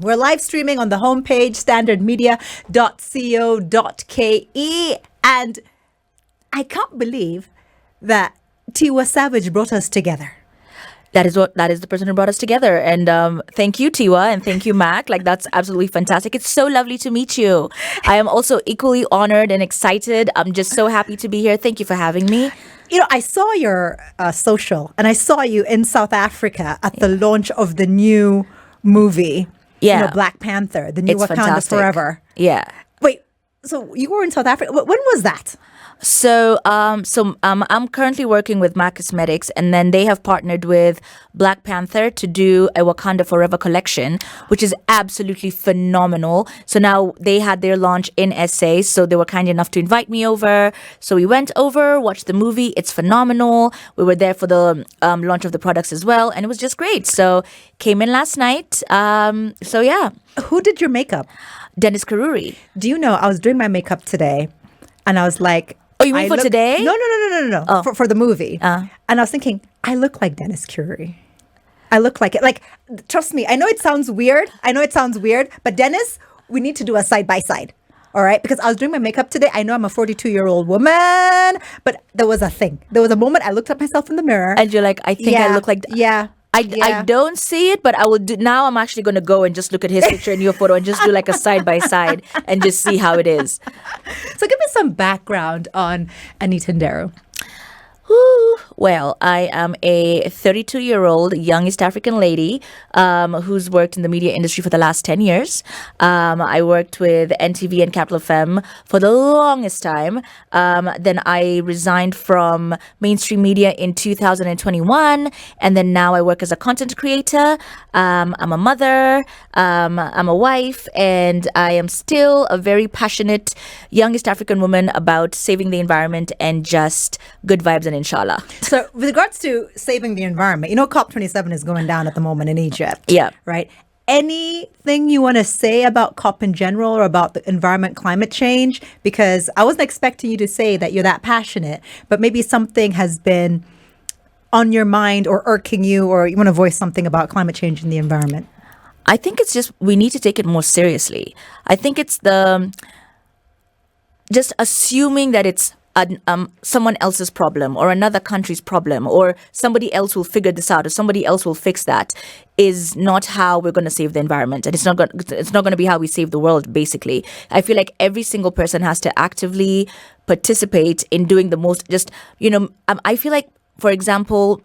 We're live streaming on the homepage, standardmedia.co.ke. And I can't believe that Tiwa Savage brought us together. That is the person who brought us together. And thank you, Tiwa, and thank you, Mac. Like, that's absolutely fantastic. It's so lovely to meet you. I am also equally honored and excited. I'm just so happy to be here. Thank you for having me. You know, I saw your social, and I saw you in South Africa at the launch of the new movie. Yeah. You know, Black Panther, the new It's Wakanda fantastic. Forever. Yeah. Wait, so you were in South Africa. When was that? So, I'm currently working with MAC Cosmetics, and then they have partnered with Black Panther to do a Wakanda Forever collection, which is absolutely phenomenal. So now they had their launch in SA, so they were kind enough to invite me over. So we went over, watched the movie. It's phenomenal. We were there for the launch of the products as well, and it was just great. So came in last night. So yeah. Who did your makeup? Dennis Karuri. Do you know, I was doing my makeup today, and I was like... Oh, you mean for today? No. Oh. For the movie. And I was thinking, I look like Dennis Curie. I look like it. Like, trust me, I know it sounds weird. But Dennis, we need to do a side-by-side. All right? Because I was doing my makeup today. I know I'm a 42-year-old woman, but there was a thing. There was a moment I looked at myself in the mirror. And you're like, I think I look like... Yeah. I don't see it, but I will do. Now I'm actually going to go and just look at his picture and your photo and just do like a side by side and just see how it is. So give me some background on Anita Nderu. Well, I am a 32-year-old young East African lady who's worked in the media industry for the last 10 years. I worked with NTV and Capital FM for the longest time. Then I resigned from mainstream media in 2021. And then now I work as a content creator. I'm a mother. I'm a wife. And I am still a very passionate young East African woman about saving the environment and just good vibes and inshallah. So with regards to saving the environment, you know, COP27 is going down at the moment in Egypt. Yeah. Right? Anything you want to say about COP in general or about the environment, climate change? Because I wasn't expecting you to say that you're that passionate, but maybe something has been on your mind or irking you, or you want to voice something about climate change and the environment. I think it's just, we need to take it more seriously. I think it's just assuming that it's someone else's problem or another country's problem, or somebody else will figure this out, or somebody else will fix that, is not how we're going to save the environment, and it's not going to be how we save the world. Basically, I feel like every single person has to actively participate in doing the most. Just, you know, I feel like, for example,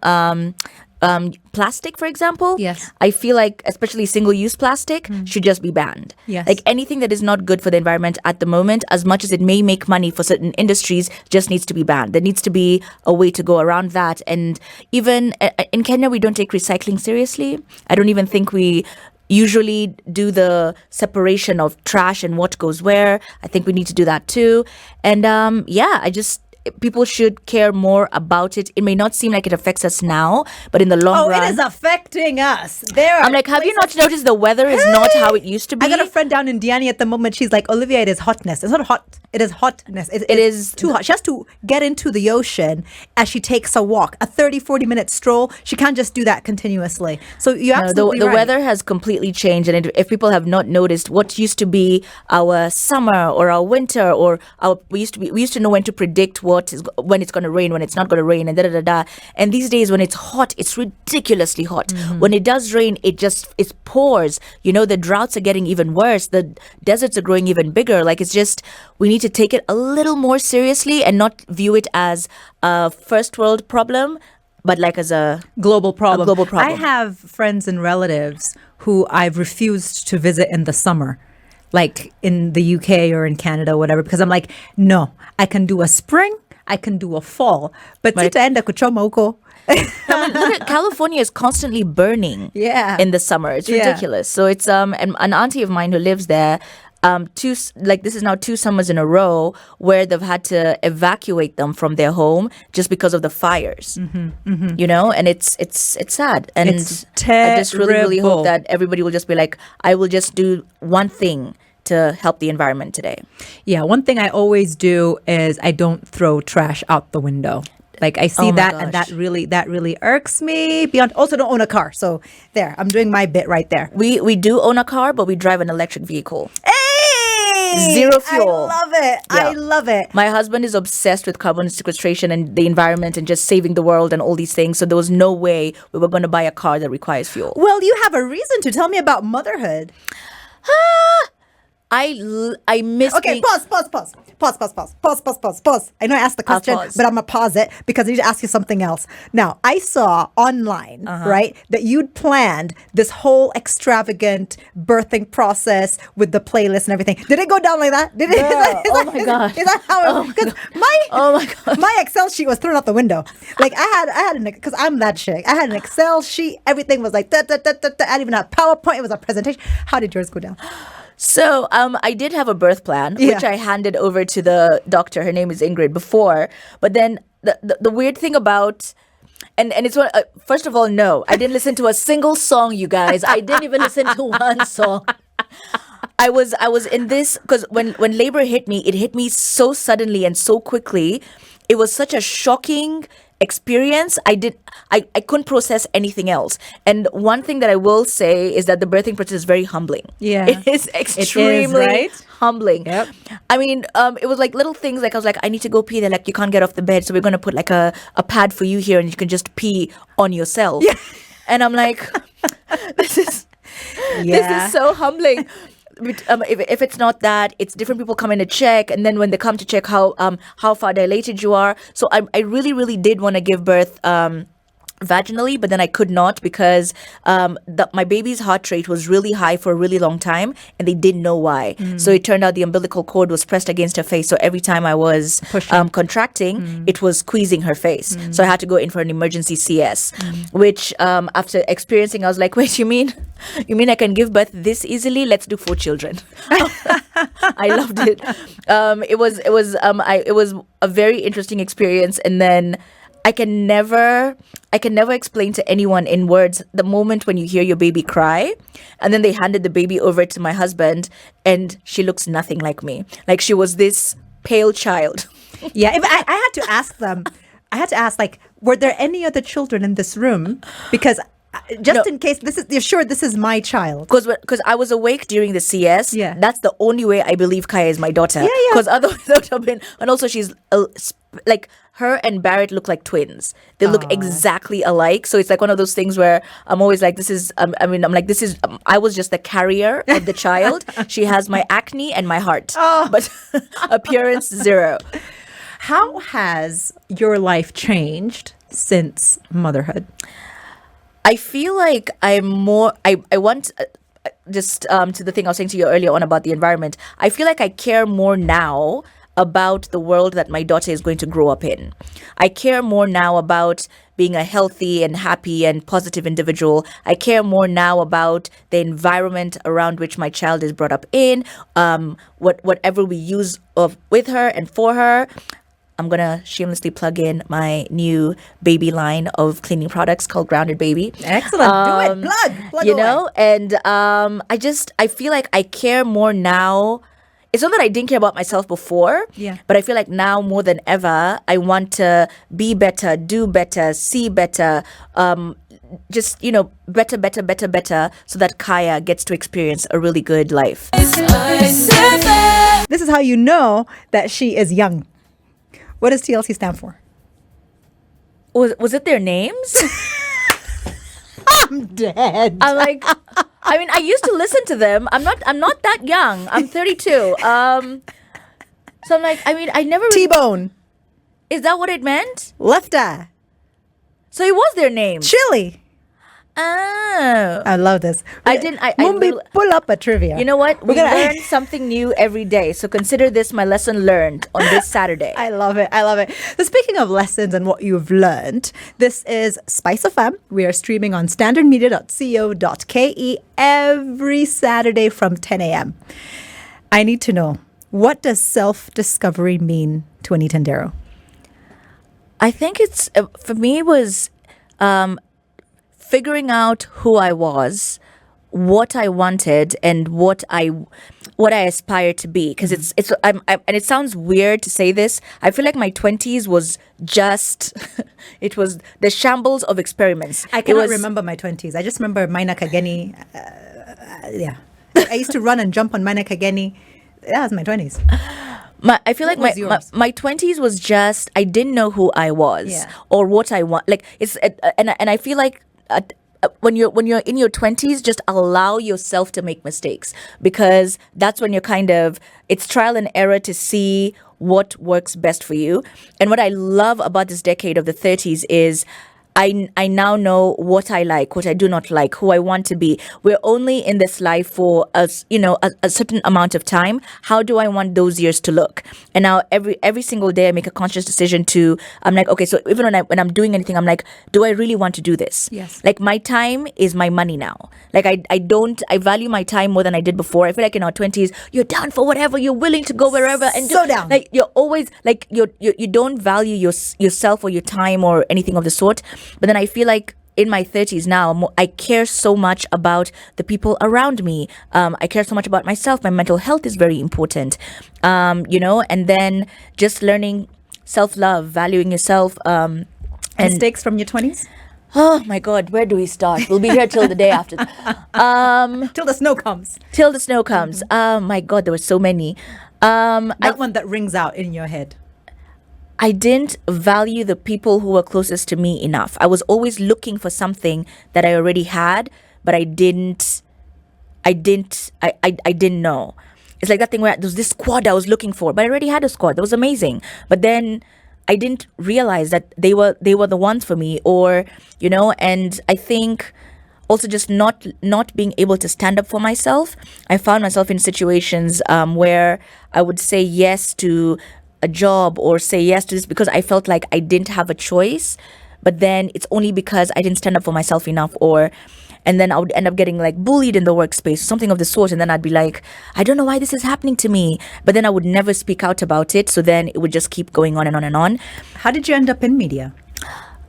plastic, for example. Yes. I feel like especially single-use plastic should just be banned. Yes. Like anything that is not good for the environment at the moment, as much as it may make money for certain industries, just needs to be banned. There needs to be a way to go around that. And even in Kenya, we don't take recycling seriously. I don't even think we usually do the separation of trash and what goes where. I think we need to do that too. And people should care more about it. It may not seem like it affects us now, but in the long run... Oh, it is affecting us. I'm like, have you not noticed the weather is not how it used to be? I got a friend down in Diani at the moment. She's like, Olivia, it is hotness. It's not hot. It is hotness. It is too hot. She has to get into the ocean as she takes a walk. A 30, 40-minute stroll. She can't just do that continuously. So you're absolutely the right. weather has completely changed. And if people have not noticed, what used to be our summer or our winter, or we used to know when to predict when it's going to rain, when it's not going to rain, and da. And these days, when it's hot, it's ridiculously hot. Mm-hmm. When it does rain, it pours. You know, the droughts are getting even worse. The deserts are growing even bigger. Like, it's just, we need to take it a little more seriously and not view it as a first world problem, but like as a global problem. I have friends and relatives who I've refused to visit in the summer, like in the UK or in Canada or whatever, because I'm like, no, I can do a spring, I can do a fall, but sitaenda kuchoma huko. Look at California is constantly burning in the summer. It's ridiculous. So it's and an auntie of mine who lives there, this is now 2 summers in a row where they've had to evacuate them from their home just because of the fires. You know, and it's sad. And it's terrible. I just really hope that everybody will just be like, I will just do one thing to help the environment today. Yeah, one thing I always do is I don't throw trash out the window. Like I see Oh my that, and gosh. that really irks me. Beyond, also don't own a car, so there, I'm doing my bit right there. We do own a car, but we drive an electric vehicle. Hey, Zero fuel. I love it. I Yeah. love it. My husband is obsessed with carbon sequestration and the environment and just saving the world and all these things. So there was no way we were going to buy a car that requires fuel. Well, you have a reason to tell me about motherhood. I miss Okay, being- pause. I know I asked the question, pause. but I'm gonna pause it because I need to ask you something else. Now, I saw online, right, that you'd planned this whole extravagant birthing process with the playlist and everything. Did it go down like that? Did it? Oh my gosh. Is that how? Because Oh my gosh. my Excel sheet was thrown out the window. Like I had because I'm that chick. I had an Excel sheet. Everything was like da, da, da, da, da. I didn't even have PowerPoint. It was a presentation. How did yours go down? So I did have a birth plan, which Yeah. I handed over to the doctor. Her name is Ingrid before. But then the weird thing about and it's what first of all, no, I didn't listen to a single song, you guys. I didn't even listen to one song. I was in this because when labor hit me, it hit me so suddenly and so quickly. It was such a shocking experience. I couldn't process anything else. And one thing that I will say is that the birthing process is very humbling. Yeah. It is extremely right? humbling. Yep. I mean, it was like little things like I was like, I need to go pee. They're like, you can't get off the bed, so we're gonna put like a pad for you here and you can just pee on yourself. Yeah. And I'm like, this is so humbling. If it's not that, it's different people come in to check, and then when they come to check how far dilated you are. So I really, really did want to give birth vaginally, but then I could not because my baby's heart rate was really high for a really long time, and they didn't know why. So it turned out the umbilical cord was pressed against her face. So every time I was contracting, it was squeezing her face. So I had to go in for an emergency CS, which after experiencing, I was like, wait, you mean I can give birth this easily? Let's do 4 children. I loved it. It was a very interesting experience, and then I can never explain to anyone in words the moment when you hear your baby cry. And then they handed the baby over to my husband, and she looks nothing like me. Like she was this pale child. Yeah, I had to ask them. I had to ask, like, were there any other children in this room? Because just in case you're sure this is my child. Because I was awake during the CS. Yeah. That's the only way I believe Kaya is my daughter. Yeah. Because otherwise I would have been. And also she's like her and Barrett look like twins. They look exactly alike. So it's like one of those things where I'm always like, this is. I was just the carrier of the child. She has my acne and my heart, but appearance 0. How has your life changed since motherhood? I feel like I'm more. I want just to the thing I was saying to you earlier on about the environment. I feel like I care more now about the world that my daughter is going to grow up in. I care more now about being a healthy and happy and positive individual. I care more now about the environment around which my child is brought up in. Whatever we use with her and for her. I'm going to shamelessly plug in my new baby line of cleaning products called Grounded Baby. Excellent. Do it. Plug You away. know, and I feel like I care more now. It's not that I didn't care about myself before, but I feel like now more than ever, I want to be better, do better, see better, better, so that Kaya gets to experience a really good life. This is how you know that she is young. What does TLC stand for? Was it their names? I'm dead. I'm like, I mean, I used to listen to them. I'm not that young. I'm 32. So I'm like, I mean, I never. T-Bone. Is that what it meant? Left Eye. So it was their name. Chili. Oh. I love this. Mumbi, pull up a trivia. You know what? We learn something new every day. So consider this my lesson learned on this Saturday. I love it. So speaking of lessons and what you've learned, this is SpiceFM. We are streaming on standardmedia.co.ke every Saturday from 10 a.m. I need to know, what does self-discovery mean to Anita Nderu? I think it's, for me, it was figuring out who I was, what I wanted and what I aspire to be, because and it sounds weird to say this. I feel like my 20s was just it was the shambles of experiments. I cannot remember my 20s. I just remember Maina Kageni. Yeah, I used to run and jump on Maina Kageni. That was my 20s. I feel like my 20s was just, I didn't know who I was or what I want. Like it's and I feel like when you're in your 20s, just allow yourself to make mistakes, because that's when you're it's trial and error to see what works best for you. And what I love about this decade of the 30s is I now know what I like, what I do not like, who I want to be. We're only in this life for a certain amount of time. How do I want those years to look? And now every single day I make a conscious decision I'm like, okay, so even when I'm doing anything, I'm like, do I really want to do this? Yes. Like my time is my money now. Like I value my time more than I did before. I feel like in our 20s, you're down for whatever, you're willing to go wherever and down. Like you're always like you don't value yourself or your time or anything of the sort. But then I feel like in my 30s now, I care so much about the people around me. I care so much about myself. My mental health is very important, and then just learning self-love, valuing yourself. And mistakes from your 20s? Oh my God, where do we start? We'll be here till the day after. Till the snow comes. Till the snow comes. My God, there were so many. That one that rings out in your head. I didn't value the people who were closest to me enough. I was always looking for something that I already had, but I didn't know. It's like that thing where there was this squad I was looking for, but I already had a squad. That was amazing. But then I didn't realize that they were the ones for me, and I think also just not being able to stand up for myself. I found myself in situations where I would say yes to a job or say yes to this because I felt like I didn't have a choice, but then it's only because I didn't stand up for myself enough, and then I would end up getting like bullied in the workspace, something of the sort, and then I'd be like, I don't know why this is happening to me, but then I would never speak out about it, so then it would just keep going on and on and on. How did you end up in media?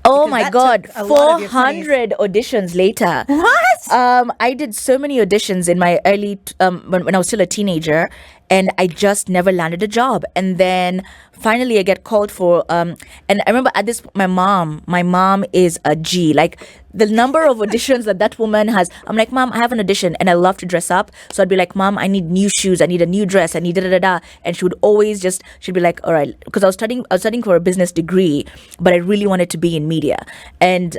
Oh my God, 400 auditions later. What? I did so many auditions in my early, when I was still a teenager, and I just never landed a job. And then finally I get called for, and I remember at this, my mom is a G. Like the number of auditions that woman has, I'm like, Mom, I have an audition and I love to dress up. So I'd be like, Mom, I need new shoes. I need a new dress. I need da-da-da-da. And she would always she'd be like, all right, because I was studying for a business degree, but I really wanted to be in media. And,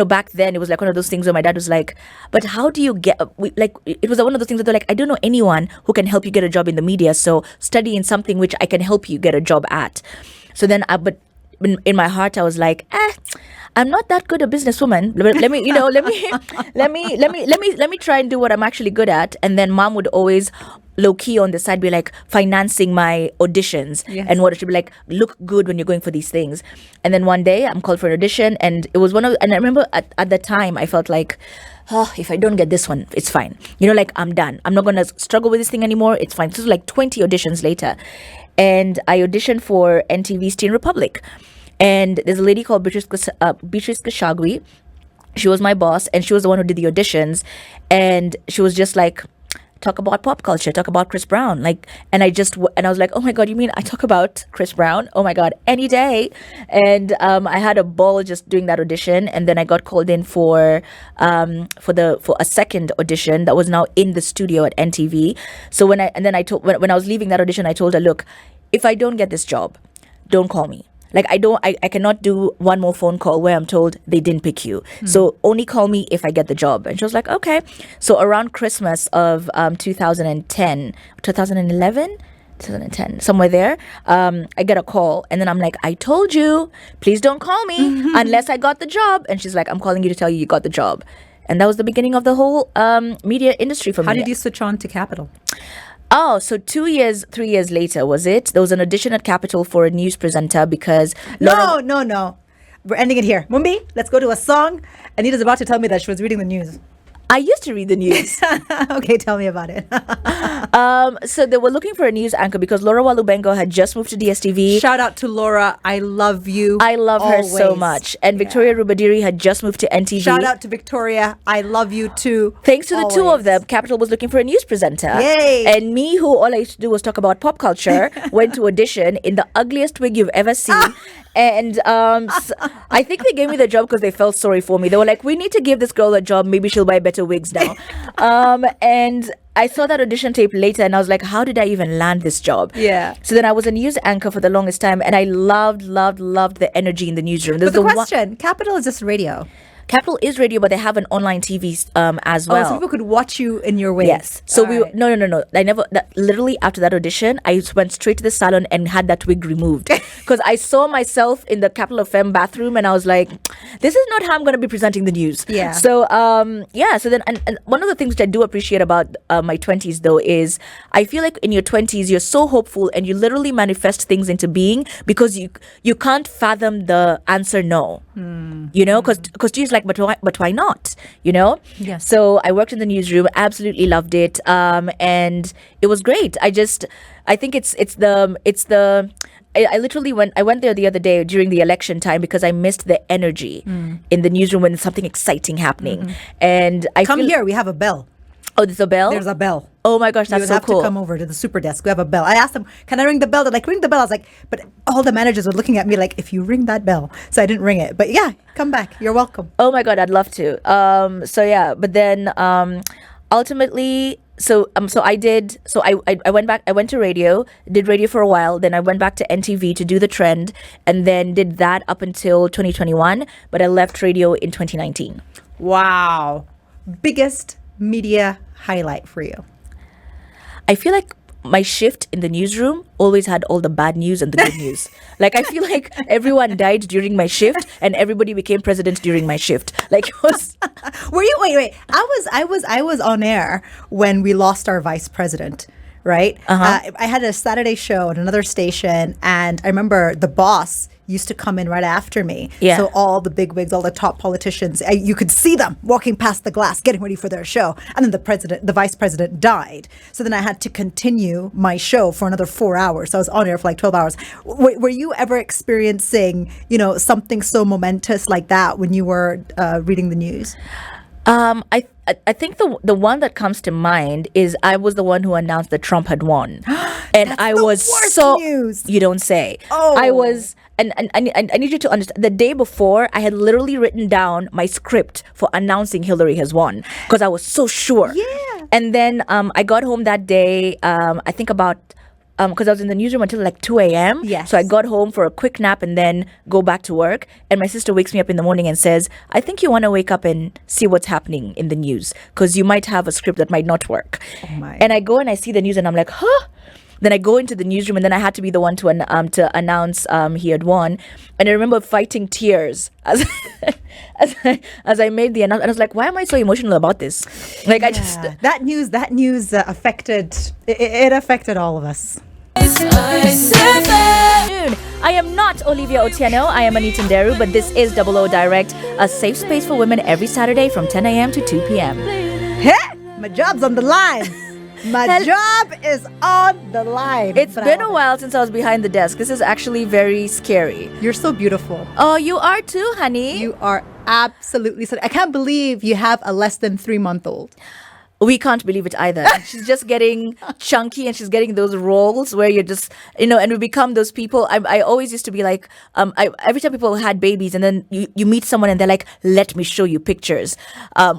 back then it was like one of those things where my dad was like, but how do you get, it was one of those things that they're like, I don't know anyone who can help you get a job in the media. So study in something which I can help you get a job at. So then, but in my heart, I was like, I'm not that good a businesswoman. Let me try and do what I'm actually good at. And then Mom would always low key on the side be like financing my auditions. Yes. And what it should be like, look good when you're going for these things. And then one day I'm called for an audition, and it was and I remember at the time I felt like, if I don't get this one, it's fine. I'm done. I'm not going to struggle with this thing anymore. It's fine. This was like 20 auditions later. And I auditioned for NTV's Teen Republic. And there's a lady called Beatrice Kashagwi. She was my boss, and she was the one who did the auditions. And she was just like, talk about pop culture, talk about Chris Brown. And I was like, oh my God, you mean I talk about Chris Brown? Oh my God, any day. And I had a ball just doing that audition. And then I got called in for a second audition that was now in the studio at NTV. So when I was leaving that audition, I told her, look, if I don't get this job, don't call me. I cannot do one more phone call where I'm told they didn't pick you. So only call me if I get the job. And she was like, okay. So around Christmas of 2010, somewhere there, I get a call, and then I'm like, I told you, please don't call me unless I got the job. And she's like, I'm calling you to tell you got the job. And that was the beginning of the whole media industry for me. How did you switch on to Capital? Oh, so 3 years later, was it? There was an audition at Capital for a news presenter because... No. We're ending it here. Mumbi, let's go to a song. Anita's about to tell me that she was reading the news. I used to read the news. Okay, tell me about it. So they were looking for a news anchor because Laura Walubengo had just moved to DSTV. Shout out to Laura. I love you. I love her so always. much. And Victoria Rubadiri had just moved to NTV. Shout out to Victoria. I love you too. Thanks to the two of Always. them, Capital was looking for a news presenter. Yay. And me, who all I used to do was talk about pop culture, went to audition in the ugliest wig you've ever seen. And I think they gave me the job because they felt sorry for me. They were like, we need to give this girl a job. Maybe she'll buy better wigs now. And I saw that audition tape later and I was like, how did I even land this job? Yeah. So then I was a news anchor for the longest time and I loved the energy in the newsroom. But the question, Capital is just radio. Capital is radio, but they have an online TV as well. Oh, so people could watch you in your wigs. Yes. So All no. I never. Literally after that audition, I went straight to the salon and had that wig removed because I saw myself in the Capital FM bathroom and I was like, this is not how I'm going to be presenting the news. Yeah. So So then, and one of the things which I do appreciate about my 20s though is I feel like in your 20s you're so hopeful and you literally manifest things into being because you can't fathom the answer no. You know, because she's like, but why not? You know. Yes. So I worked in the newsroom, absolutely loved it, and it was great. I think it's the. I literally went there the other day during the election time because I missed the energy in the newsroom when there's something exciting happening, and I Come feel, here. We have a bell. Oh, there's a bell. There's a bell. Oh my gosh, You that's would so have cool. to come over to the super desk. We have a bell. I asked them, can I ring the bell? They're like, ring the bell. I was like, but all the managers were looking at me like, if you ring that bell. So I didn't ring it. But yeah, come back. You're welcome. Oh my God, I'd love to. So yeah, but then ultimately, I went back. I went to radio, did radio for a while. Then I went back to NTV to do the trend, and then did that up until 2021. But I left radio in 2019. Wow. Biggest media highlight for you? I feel like my shift in the newsroom always had all the bad news and the good news. Like I feel like everyone died during my shift and everybody became president during my shift. Like it was. Were you? Wait. I was on air when we lost our vice president. Right. I had a Saturday show at another station, and I remember the boss used to come in right after me. Yeah. So all the bigwigs, all the top politicians, you could see them walking past the glass, getting ready for their show. And then the vice president died. So then I had to continue my show for another 4 hours. So I was on air for like 12 hours. Were you ever experiencing, something so momentous like that when you were reading the news? I think the one that comes to mind is I was the one who announced that Trump had won, and I was worst so news. You don't say. Oh. I was, and I need you to understand. The day before, I had literally written down my script for announcing Hillary has won because I was so sure. Yeah. And then I got home that day. I think about. Because I was in the newsroom until like 2 a.m. Yes. So I got home for a quick nap and then go back to work. And my sister wakes me up in the morning and says, I think you want to wake up and see what's happening in the news because you might have a script that might not work. Oh my. And I go and I see the news and I'm like, huh? Then I go into the newsroom and then I had to be the one to announce he had won. And I remember fighting tears as as I made the announcement. And I was like, why am I so emotional about this? Like I just that news affected it affected all of us. I am not Olivia Otieno. I am Anita Nderu, but this is Double O Direct, a safe space for women every Saturday from 10 a.m. to 2 p.m. Hey, my job's on the line. My job is on the line. It's been a while since I was behind the desk. This is actually very scary. You're so beautiful. Oh, you are too, honey. You are absolutely so. I can't believe you have a less than 3-month-old. We can't believe it either. She's just getting chunky and she's getting those roles where you're just, and we become those people. I always used to be like, every time people had babies and then you meet someone and they're like, let me show you pictures.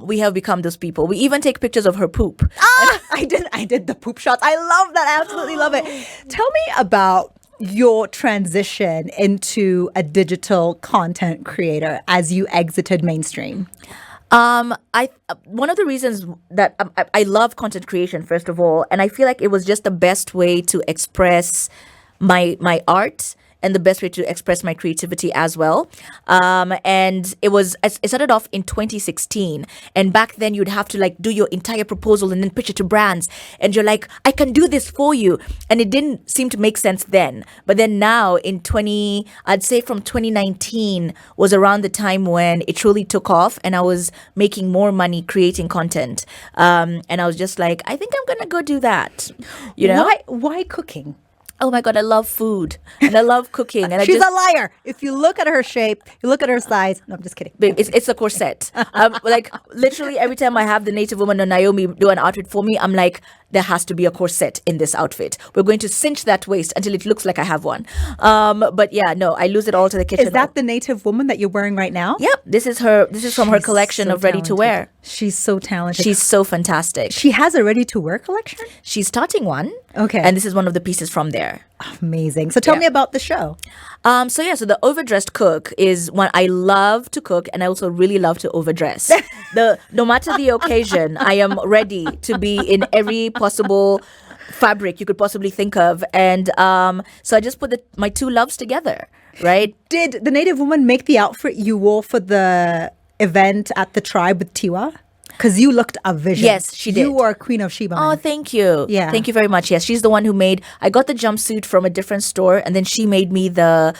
We have become those people. We even take pictures of her poop. I did the poop shots. I love that. I absolutely love it. Tell me about your transition into a digital content creator as you exited mainstream. One of the reasons that I love content creation, first of all, and I feel like it was just the best way to express my art and the best way to express my creativity as well. And it started off in 2016. And back then you'd have to like do your entire proposal and then pitch it to brands. And you're like, I can do this for you. And it didn't seem to make sense then. But then now I'd say from 2019 was around the time when it truly took off and I was making more money creating content. And I was just like, I think I'm going to go do that. You know? Why cooking? Oh my God, I love food and I love cooking. And She's a liar. If you look at her shape, you look at her size. No, I'm just kidding. Babe, it's a corset. Like literally every time I have the native woman or Naomi do an outfit for me, I'm like, there has to be a corset in this outfit. We're going to cinch that waist until it looks like I have one. But yeah, no, I lose it all to the kitchen. Is that the native woman that you're wearing right now? Yep. This is from her collection of ready to wear. She's so talented. She's so fantastic. She has a ready to wear collection? She's starting one. Okay. And this is one of the pieces from there. Amazing. So tell me about the show. So the overdressed cook is one I love to cook, and I also really love to overdress. No matter the occasion, I am ready to be in every possible fabric you could possibly think of, and so I just put my two loves together. Right? Did the native woman make the outfit you wore for the event at the tribe with Tiwa? Because you looked a vision. Yes, she did. You were Queen of Sheba. Oh, thank you. Yeah. Thank you very much. Yes, she's the one who I got the jumpsuit from a different store, and then she made me the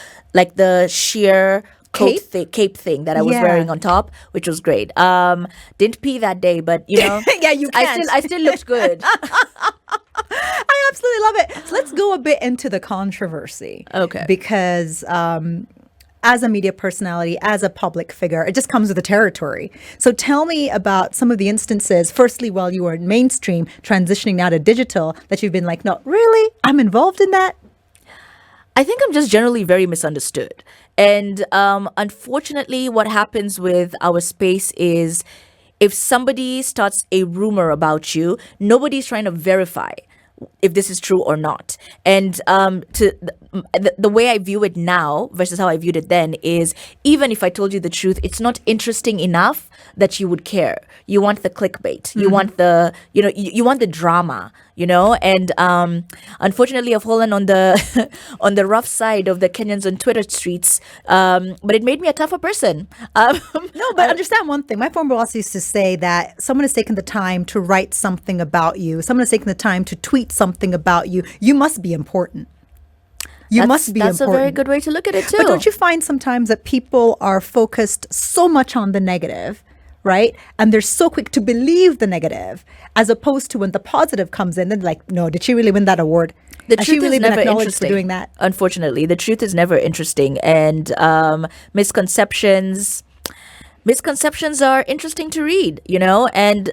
sheer cape thing that I was wearing on top, which was great. Didn't pee that day, but yeah, you can't. I still looked good. I absolutely love it. So let's go a bit into the controversy. Okay. Because as a media personality, as a public figure, it just comes with the territory. So tell me about some of the instances, firstly, while you were in mainstream, transitioning now to digital, that you've been like, no, really? I'm involved in that? I think I'm just generally very misunderstood. And unfortunately, what happens with our space is if somebody starts a rumor about you, nobody's trying to verify if this is true or not. And the way I view it now versus how I viewed it then is, even if I told you the truth, it's not interesting enough that you would care. You want the clickbait. You want you want the drama, and unfortunately I've fallen on the on the rough side of the Kenyans on Twitter streets, but it made me a tougher person. No, but understand one thing. My former boss used to say that someone has taken the time to write something about you, someone has taken the time to tweet something about you, you must be important. That's important. A very good way to look at it too. But don't you find sometimes that people are focused so much on the negative, right? And they're so quick to believe the negative, as opposed to when the positive comes in, then like, no, did she really win that award? The truth is never interesting. For doing that? Unfortunately, the truth is never interesting, and misconceptions are interesting to read, and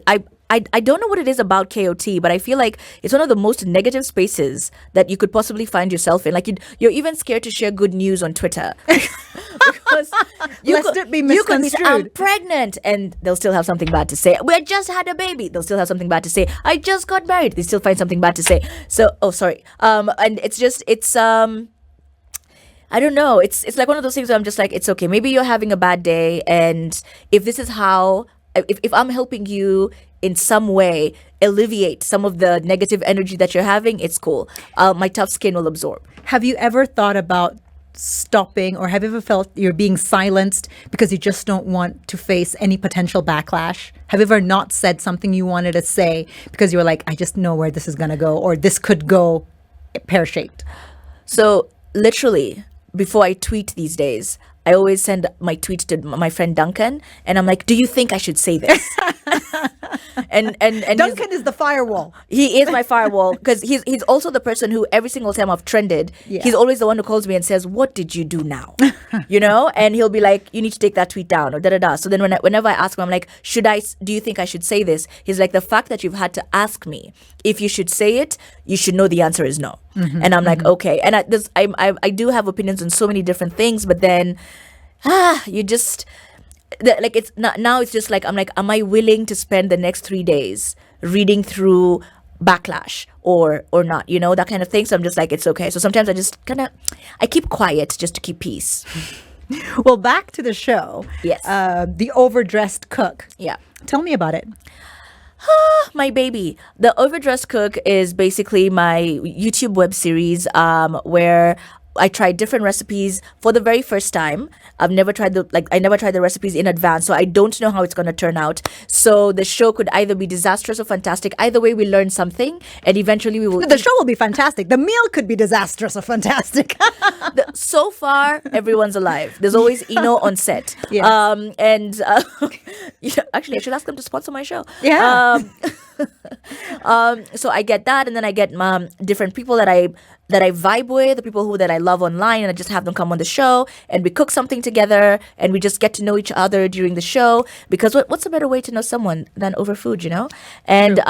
I don't know what it is about KOT, but I feel like it's one of the most negative spaces that you could possibly find yourself in. Like you're even scared to share good news on Twitter because lest it be misconstrued. You could be, I'm pregnant, and they'll still have something bad to say. We just had a baby. They'll still have something bad to say. I just got married. They still find something bad to say. So, sorry. And it's I don't know. It's like one of those things where I'm just like, it's okay. Maybe you're having a bad day, and if this is how, if I'm helping you in some way alleviate some of the negative energy that you're having, it's cool. My tough skin will absorb. Have you ever thought about stopping, or have you ever felt you're being silenced because you just don't want to face any potential backlash? Have you ever not said something you wanted to say because you were like, I just know where this is going to go, or this could go pear-shaped? So literally, before I tweet these days, I always send my tweets to my friend Duncan, and I'm like, do you think I should say this? and Duncan is the firewall. He is my firewall, because he's also the person who every single time I've trended, he's always the one who calls me and says, what did you do now? And he'll be like, you need to take that tweet down, or da-da-da. So then whenever I ask him, I'm like, do you think I should say this? He's like, the fact that you've had to ask me if you should say it, you should know the answer is no. And I'm like, okay. And I do have opinions on so many different things, but then you just like, it's not, now it's just like, I'm like, am I willing to spend the next 3 days reading through backlash or not, that kind of thing. So I'm just like, it's okay. So sometimes I just I keep quiet just to keep peace. Well, back to the show. Yes. The Overdressed Cook. Yeah. Tell me about it. My baby. The Overdressed Cook is basically my YouTube web series where I tried different recipes for the very first time. I never tried the recipes in advance, so I don't know how it's going to turn out. So the show could either be disastrous or fantastic. Either way, we learn something, and eventually we will. The show will be fantastic. The meal could be disastrous or fantastic. So far, everyone's alive. There's always Eno on set. Yes. Actually, I should ask them to sponsor my show. Yeah. So I get that, and then I get different people that I vibe with, the people that I love online, and I just have them come on the show, and we cook something together, and we just get to know each other during the show. Because what's a better way to know someone than over food, you know? And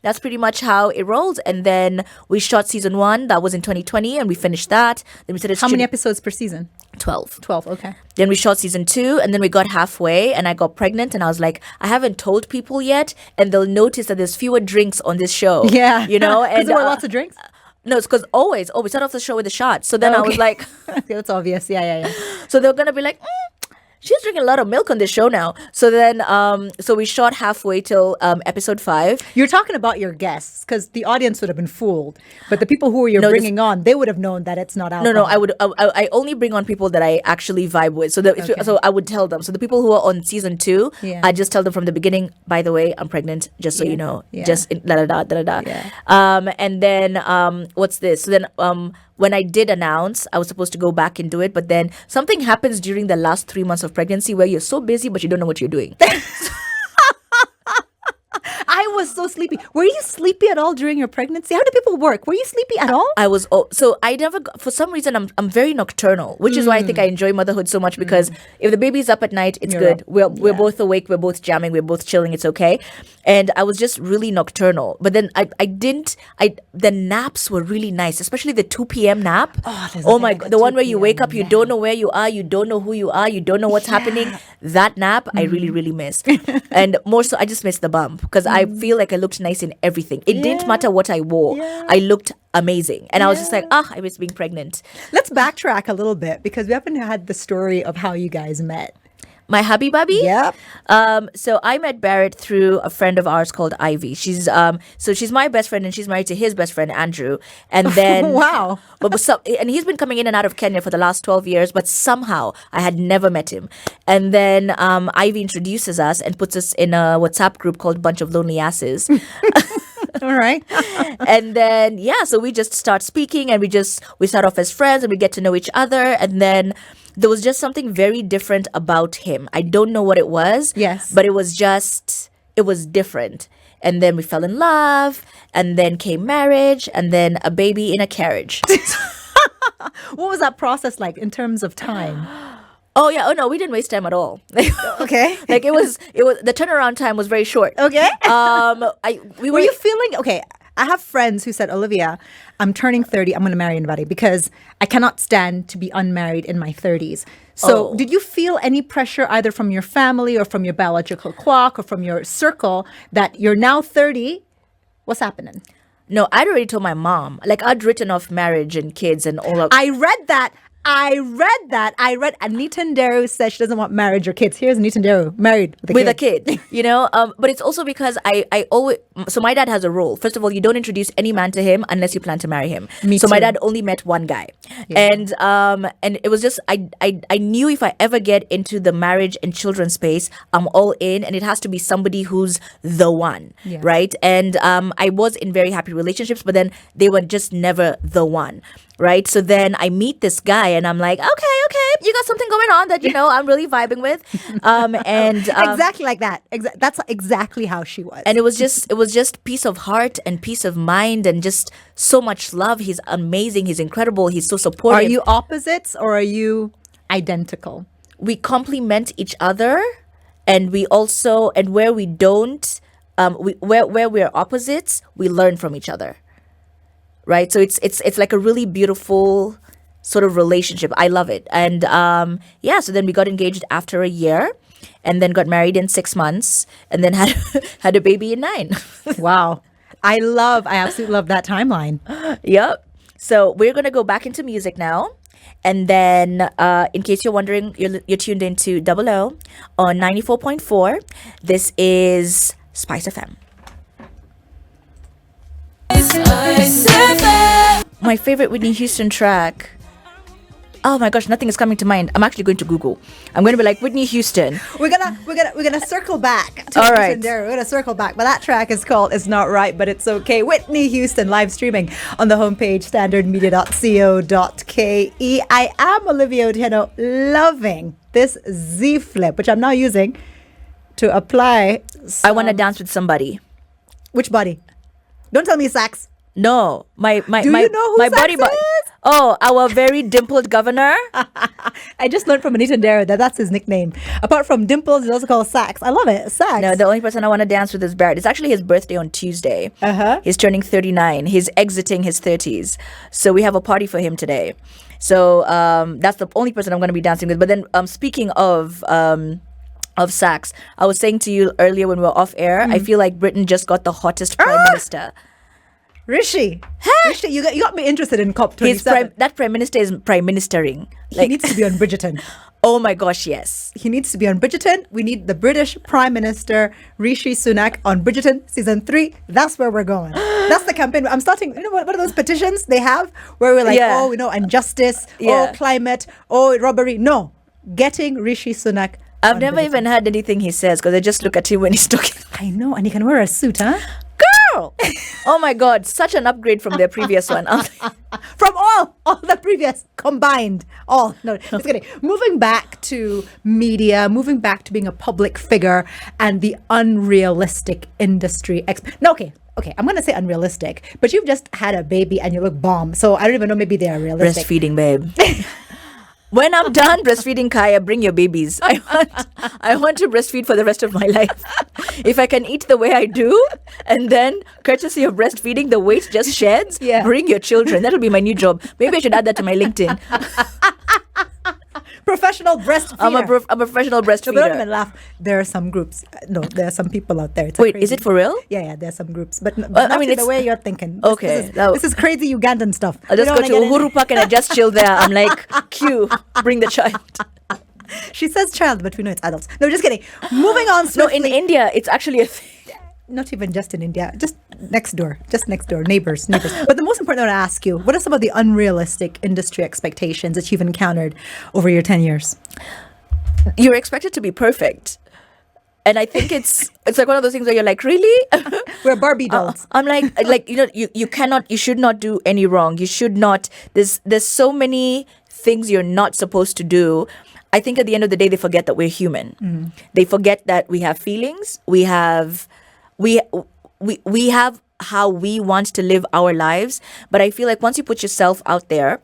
that's pretty much how it rolled. And then we shot season 1. That was in 2020, and we finished that. Then we started. How many episodes per season? 12. 12, okay. Then we shot season 2, and then we got halfway, and I got pregnant, and I was like, I haven't told people yet, and they'll notice that there's fewer drinks on this show. Yeah. You know? And there were lots of drinks? No, it's because always, we start off the show with a shot. So then I was like... That's obvious. Yeah. So they're going to be like, she's drinking a lot of milk on this show now. So then, so we shot halfway till episode 5. You're talking about your guests, because the audience would have been fooled. But the people who you're bringing on, they would have known that it's not alcohol. No, I only bring on people that I actually vibe with. So so I would tell them. So the people who are on season 2, I just tell them from the beginning, by the way, I'm pregnant, just so you know. Yeah. Just da-da-da. Yeah. And then, what's this? So then, when I did announce, I was supposed to go back and do it, but then something happens during the last 3 months of pregnancy where you're so busy, but you don't know what you're doing. I was so sleepy. Were you sleepy at all during your pregnancy? How do people work? Were you sleepy at all? I was. So I never. For some reason, I'm very nocturnal, which is why I think I enjoy motherhood so much. Because if the baby's up at night, it's good. We're both awake. We're both jamming. We're both chilling. It's okay. And I was just really nocturnal. But then the naps were really nice, especially the 2 p.m. nap. Oh my God, the one where you wake up, you don't know where you are, you don't know who you are, you don't know what's happening. That nap, I really, really miss. And more so, I just miss the bump because I feel like I looked nice in everything. It didn't matter what I wore. I looked amazing. And I was just like, I miss being pregnant. Let's backtrack a little bit because we haven't had the story of how you guys met. My hubby bubby? Yep. So I met Barrett through a friend of ours called Ivy. She's my best friend and she's married to his best friend Andrew. And then wow. And he's been coming in and out of Kenya for the last 12 years, but somehow I had never met him. And then Ivy introduces us and puts us in a WhatsApp group called Bunch of Lonely Asses. All right. And then so we just start speaking and we start off as friends and we get to know each other, and then there was just something very different about him. I don't know what it was. Yes. But it was different. And then we fell in love, and then came marriage, and then a baby in a carriage. What was that process like in terms of time? Oh yeah. Oh no, we didn't waste time at all. Okay. Like it was the turnaround time was very short. Okay. Were you feeling okay? I have friends who said, Olivia, I'm turning 30. I'm going to marry anybody because I cannot stand to be unmarried in my 30s. So did you feel any pressure either from your family or from your biological clock or from your circle that you're now 30? What's happening? No, I'd already told my mom. Like I'd written off marriage and kids and all of. I read that. I read Anita Nderu says she doesn't want marriage or kids. Here's Anita Nderu, married with a kid. You know, but it's also because I always, so my dad has a rule. First of all, you don't introduce any man to him unless you plan to marry him. Me so too. My dad only met one guy. Yeah. And it was just, I knew if I ever get into the marriage and children space, I'm all in, and it has to be somebody who's the one, right? And I was in very happy relationships, but then they were just never the one. Right. So then I meet this guy and I'm like, okay, you got something going on that, I'm really vibing with. Exactly like that. That's exactly how she was. And it was just peace of heart and peace of mind and just so much love. He's amazing. He's incredible. He's so supportive. Are you opposites or are you identical? We complement each other, and we also, and where we don't, where we're opposites, we learn from each other. Right, so it's like a really beautiful sort of relationship. I love it, and so then we got engaged after a year, and then got married in 6 months, and then had a baby in 9. Wow, I absolutely love that timeline. Yep. So we're gonna go back into music now, and then in case you're wondering, you're tuned into Double O on 94.4. This is SpiceFM. My favorite Whitney Houston track Oh my gosh, nothing is coming to mind. I'm actually going to Google. I'm going to be like Whitney Houston. We're gonna circle back to All right. Nderu. We're gonna circle back. But that track is called "It's Not Right, But It's Okay." Whitney Houston live streaming on the homepage standardmedia.co.ke. I am Olivia Otieno, loving this Z Flip, which I'm now using to apply. I want to dance with somebody. Which body? Don't tell me Sax. No, my Do you know who my Sax body. is? Oh, our very dimpled governor. I just learned from Anita Nderu that that's his nickname. Apart from Dimples, he's also called Sax. I love it. Sax. No, the only person I want to dance with is Barrett. It's actually his birthday on Tuesday. He's turning 39. He's exiting his 30s. So we have a party for him today. So that's the only person I'm going to be dancing with. But then speaking of Sax, I was saying to you earlier when we were off air, I feel like Britain just got the hottest prime minister. Rishi, you got me interested in COP27. That prime minister is prime ministering. He needs to be on Bridgerton. Oh my gosh, yes. He needs to be on Bridgerton. We need the British Prime Minister Rishi Sunak on Bridgerton season 3. That's where we're going. That's the campaign. I'm starting. You know what are those petitions they have where we're like, injustice, climate, robbery. No, getting Rishi Sunak. I've never even heard anything he says because I just look at him when he's talking. I know, and he can wear a suit, huh? Girl! Oh my God, such an upgrade from their previous one. From all the previous combined. No, just kidding. Moving back to media, moving back to being a public figure and the unrealistic industry. Okay, I'm going to say unrealistic, but you've just had a baby and you look bomb. So I don't even know, maybe they are realistic. Breastfeeding, babe. When I'm done breastfeeding, Kaya, bring your babies. I want to breastfeed for the rest of my life. If I can eat the way I do, and then courtesy of breastfeeding, the weight just sheds, bring your children. That'll be my new job. Maybe I should add that to my LinkedIn. Professional breastfeeder. I'm a professional breastfeeder. No, don't even laugh. There are some groups. No, there are some people out there. Wait, is it for real? Yeah, there are some groups. But not the way you're thinking. This is crazy Ugandan stuff. I'll just go to Uhuru Park and I just chill there. I'm like, Q, bring the child. She says child, but we know it's adults. No, just kidding. Moving on swiftly. No, in India, it's actually a thing. Not even just in India, just next door, neighbors. But the most important thing I want to ask you, what are some of the unrealistic industry expectations that you've encountered over your 10 years? You're expected to be perfect. And I think it's like one of those things where you're like, really? We're Barbie dolls. I'm like you should not do any wrong. You should not. There's so many things you're not supposed to do. I think at the end of the day, they forget that we're human. They forget that we have feelings. We have how we want to live our lives. But I feel like once you put yourself out there,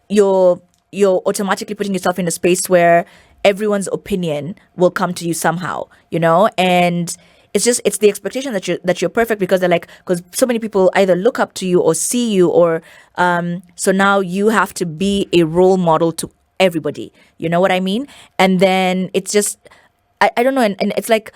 you're automatically putting yourself in a space where everyone's opinion will come to you somehow, and it's the expectation that you're perfect because because so many people either look up to you or see you or so now you have to be a role model to everybody. You know what I mean? And then it's just I don't know, and it's like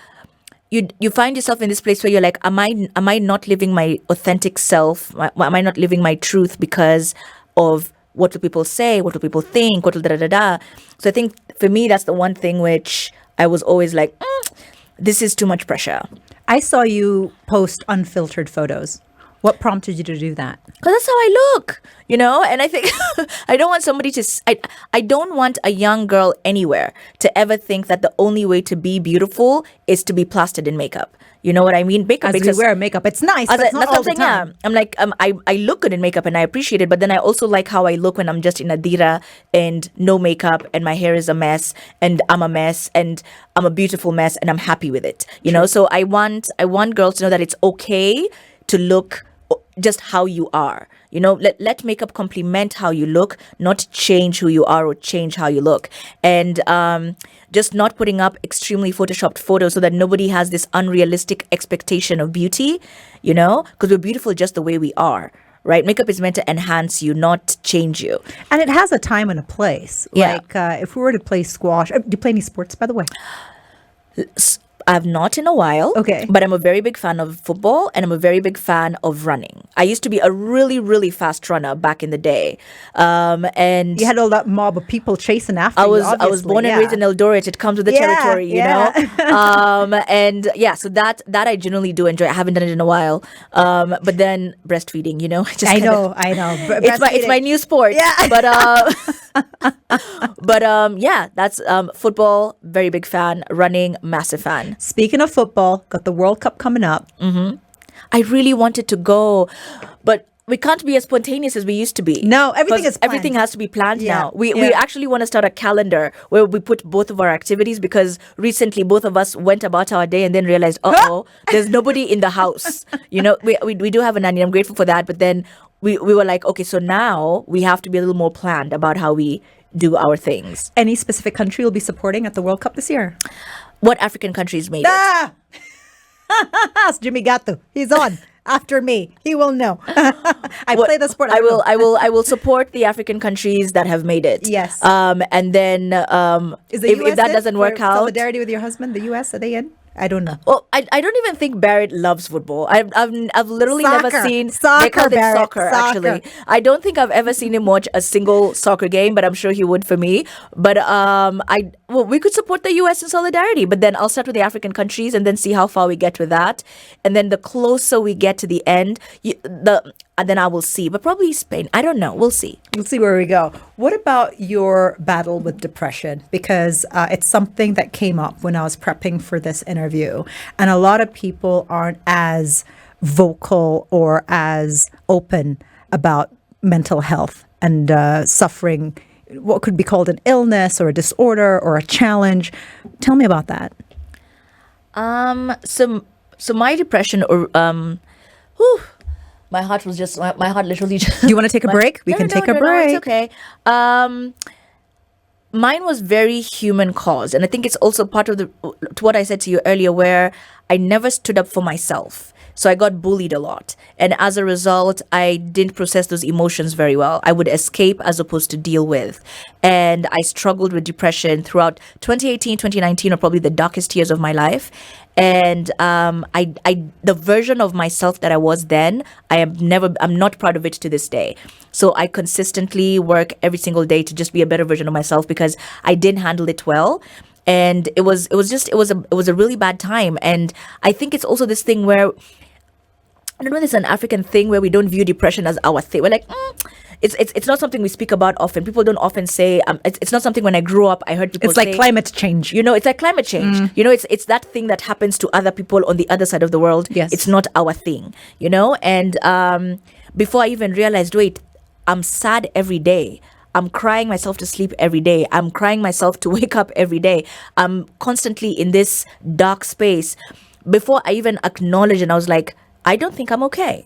you find yourself in this place where you're like, am I not living my authentic self? Am I not living my truth because of what do people say? What do people think? What do da-da-da-da? So I think for me, that's the one thing which I was always like, this is too much pressure. I saw you post unfiltered photos. What prompted you to do that? Because that's how I look, and I think I don't want somebody I don't want a young girl anywhere to ever think that the only way to be beautiful is to be plastered in makeup. You know what I mean? Makeup as we wear makeup, it's nice, but it's not all the time. Yeah. I'm like, I look good in makeup and I appreciate it, but then I also like how I look when I'm just in Adira and no makeup and my hair is a mess and I'm a mess and I'm a beautiful mess and I'm happy with it. So I want girls to know that it's okay to look just how you are. Let makeup complement how you look, not change who you are or change how you look. And just not putting up extremely photoshopped photos so that nobody has this unrealistic expectation of beauty, because we're beautiful just the way we are. Right? Makeup is meant to enhance you, not change you. And it has a time and a place. Yeah. Like if we were to play squash, do you play any sports, by the way? I've not in a while. Okay. But I'm a very big fan of football and I'm a very big fan of running. I used to be a really, really fast runner back in the day. And you had all that mob of people chasing after you, I was born and raised in Eldoret. It comes with the territory, know. And so that I genuinely do enjoy. I haven't done it in a while. But then breastfeeding, I know. It's my new sport. Yeah. But But yeah, that's football, very big fan. Running, massive fan. Speaking of football, got the World Cup coming up. I really wanted to go, but we can't be as spontaneous as we used to be. No, everything 'Cause is planned. everything has to be planned Yeah, now. We yeah. actually want to start a calendar where we put both of our activities, because recently both of us went about our day and then realized, there's nobody in the house. You know, we do have a nanny. I'm grateful for that. But then we were like, okay, so now we have to be a little more planned about how we do our things. Any specific country you'll be supporting at the World Cup this year? What African countries made it? Ah! Ask Jimmy Gatto. He's on. After me, he will know. I play the sport. I will support the African countries that have made it. Yes. And then Is the US if that in doesn't for work out, solidarity with your husband, the US, are they in? I don't know. well, I don't even think Barrett loves football. I've literally never Soccer. seen. Soccer, they call it Barrett. soccer, actually. Soccer. I don't think I've ever seen him watch a single soccer game, but I'm sure he would for me. But we could support the US in solidarity, but then I'll start with the African countries and then see how far we get with that. And then the closer we get to the end, then I will see. But probably Spain. I don't know. We'll see. We'll see where we go. What about your battle with depression? Because it's something that came up when I was prepping for this interview. And a lot of people aren't as vocal or as open about mental health and suffering what could be called an illness or a disorder or a challenge. Tell me about that. So my depression my heart literally just... Do you want to take a break? We can take a break. No, it's okay. Mine was very human cause. And I think it's also part of to what I said to you earlier, where I never stood up for myself. So I got bullied a lot. And as a result, I didn't process those emotions very well. I would escape as opposed to deal with. And I struggled with depression throughout 2018, 2019 are probably the darkest years of my life. And the version of myself that I was then, I'm not proud of it to this day. So I consistently work every single day to just be a better version of myself, because I didn't handle it well. And it was a really bad time. And I think it's also this thing where, I don't know, there's an African thing where we don't view depression as our thing. We're like, it's not something we speak about often. People don't often say, it's not something when I grew up, I heard people say. It's like climate change. You know, it's like climate change. You know, it's that thing that happens to other people on the other side of the world. Yes. It's not our thing, you know? And before I even realized, wait, I'm sad every day. I'm crying myself to sleep every day. I'm crying myself to wake up every day. I'm constantly in this dark space. Before I even acknowledged, and I was like, I don't think I'm okay.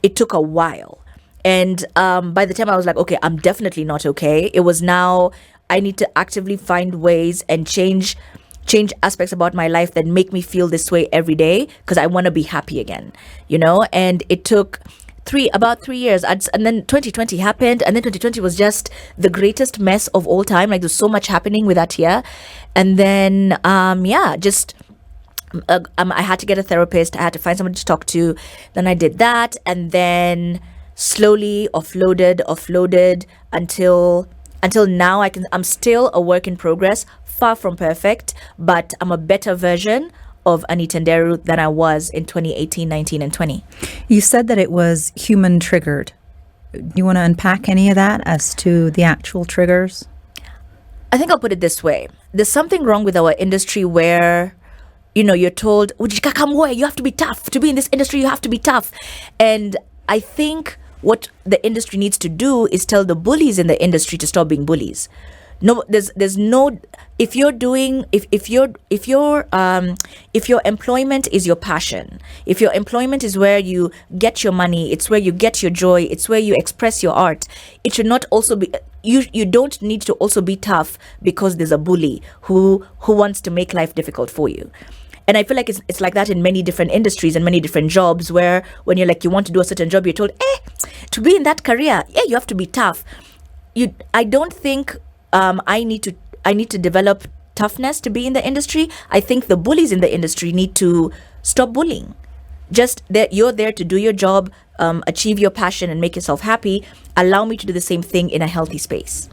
It took a while. And by the time I was like, okay, I'm definitely not okay. It was now, I need to actively find ways and change aspects about my life that make me feel this way every day, because I want to be happy again, you know? And it took about 3 years, and then 2020 happened, and then 2020 was just the greatest mess of all time. Like, there's so much happening with that year. And then I had to get a therapist. I had to find someone to talk to. Then I did that, and then slowly offloaded until now. I'm still a work in progress, far from perfect, but I'm a better version of Anita Nderu than I was in 2018, 19, and 20. You said that it was human triggered. Do you want to unpack any of that as to the actual triggers? I think I'll put it this way. There's something wrong with our industry where, you know, you're told, you have to be tough. To be in this industry, you have to be tough. And I think what the industry needs to do is tell the bullies in the industry to stop being bullies. No, there's no, if your employment is your passion, if your employment is where you get your money, it's where you get your joy, it's where you express your art, it should not also be, you don't need to also be tough because there's a bully who wants to make life difficult for you. And I feel like it's like that in many different industries and many different jobs, where when you're like, you want to do a certain job, you're told, to be in that career, you have to be tough. I don't think I need to develop toughness to be in the industry. I think the bullies in the industry need to stop bullying. Just that you're there to do your job, achieve your passion, and make yourself happy. Allow me to do the same thing in a healthy space.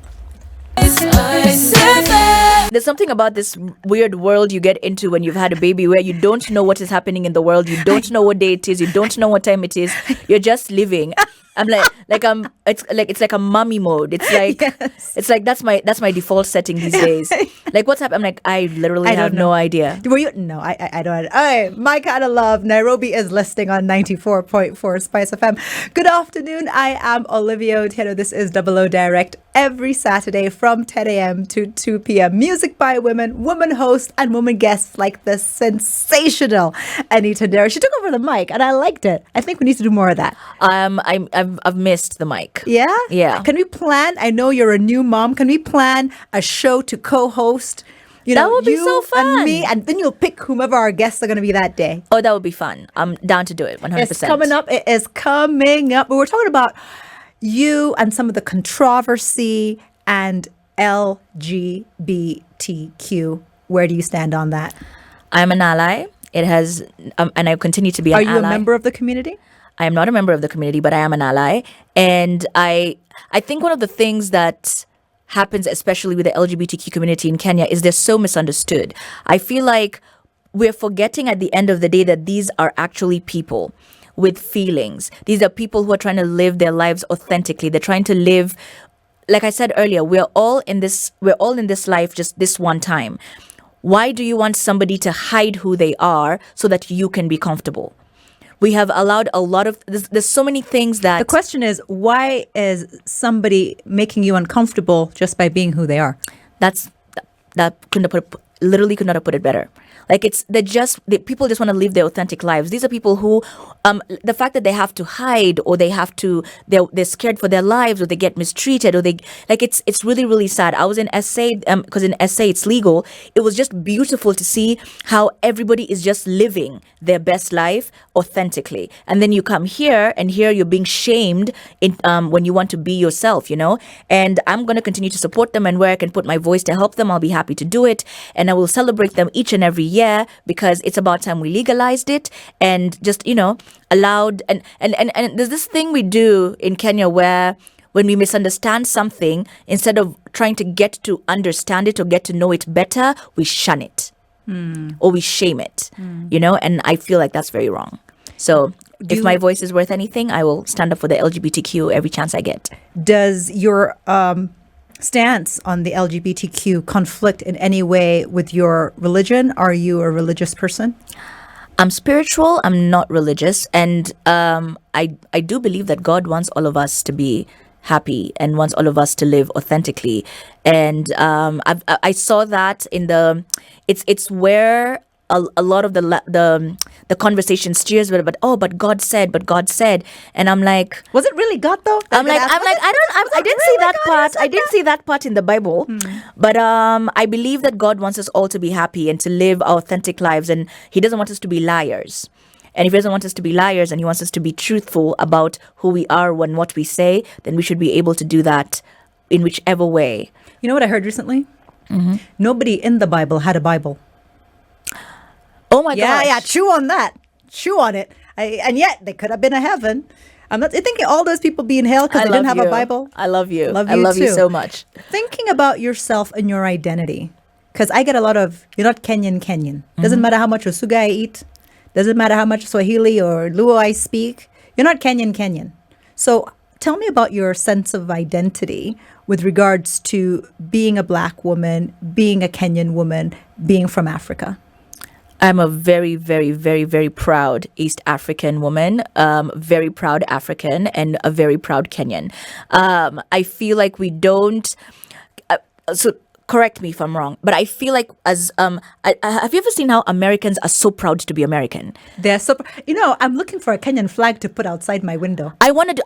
There's something about this weird world you get into when you've had a baby, where you don't know what is happening in the world. You don't know what day it is. You don't know what time it is. You're just living. I'm it's like a mummy mode. It's like Yes. it's like that's my default setting these days. Like what's happened? I'm like I literally I don't have know. no idea. Were you? No, I don't. Hey, my kind of love. Nairobi is listing on 94.4 Spice FM. Good afternoon. I am Olivia Otieno. This is Double O Direct every Saturday from 10 a.m. to 2 p.m. Music by women, woman hosts, and woman guests like the sensational Anita Nderu. She took over the mic, and I liked it. I think we need to do more of that. I've missed the mic. Yeah? Yeah. Can we plan? I know you're a new mom. Can we plan a show to co-host? You That know, would be you so fun. and me, and then you'll pick whomever our guests are going to be that day. Oh, that would be fun. I'm down to do it. 100%. It's coming up. It is coming up. But we're talking about you and some of the controversy and LGBTQ. Where do you stand on that? I'm an ally. It has, and I continue to be an Are ally. you a member of the community? I am not a member of the community, but I am an ally. And I think one of the things that happens, especially with the LGBTQ community in Kenya, is they're so misunderstood. I feel like we're forgetting at the end of the day that these are actually people with feelings. These are people who are trying to live their lives authentically. They're trying to live, like I said earlier, we're all in this life just this one time. Why do you want somebody to hide who they are so that you can be comfortable? We have allowed a lot of, there's so many things that... The question is, why is somebody making you uncomfortable just by being who they are? That couldn't have literally could not have put it better. Like people just want to live their authentic lives. These are people who, the fact that they have to hide or they're scared for their lives or they get mistreated or it's really, really sad. I was in SA, because in SA it's legal. It was just beautiful to see how everybody is just living their best life authentically. And then you come here and here you're being shamed when you want to be yourself, you know? And I'm going to continue to support them, and where I can put my voice to help them, I'll be happy to do it. And I will celebrate them each and every year, because it's about time we legalized it and just, allowed. And there's this thing we do in Kenya where when we misunderstand something, instead of trying to get to understand it or get to know it better, we shun it or we shame it, and I feel like that's very wrong. So if my voice is worth anything, I will stand up for the LGBTQ every chance I get. Does your stance on the LGBTQ conflict in any way with your religion? Are you a religious person? I'm spiritual. I'm not religious. And I do believe that God wants all of us to be happy and wants all of us to live authentically. And I saw that in it's where a lot of the conversation steers, but God said, and I'm like, was it really God though? I didn't see that part. I didn't see that part in the Bible, but I believe that God wants us all to be happy and to live our authentic lives, and He doesn't want us to be liars. And if He doesn't want us to be liars and He wants us to be truthful about who we are and what we say, then we should be able to do that in whichever way. You know what I heard recently? Nobody in the Bible had a Bible. Oh my gosh. Yeah, chew on that. Chew on it. And yet, they could have been in heaven. I'm not thinking all those people be in hell because they didn't have a Bible. I love you. I love too. you so much. Thinking about yourself and your identity. Because I get a lot of, you're not Kenyan. Doesn't matter how much Osuga I eat. Doesn't matter how much Swahili or Luo I speak. You're not Kenyan. So tell me about your sense of identity with regards to being a Black woman, being a Kenyan woman, being from Africa. I'm a very, very, very, very proud East African woman, very proud African, and a very proud Kenyan. I feel like we don't... so correct me if I'm wrong, but I feel like have you ever seen how Americans are so proud to be American? They're so... I'm looking for a Kenyan flag to put outside my window. I want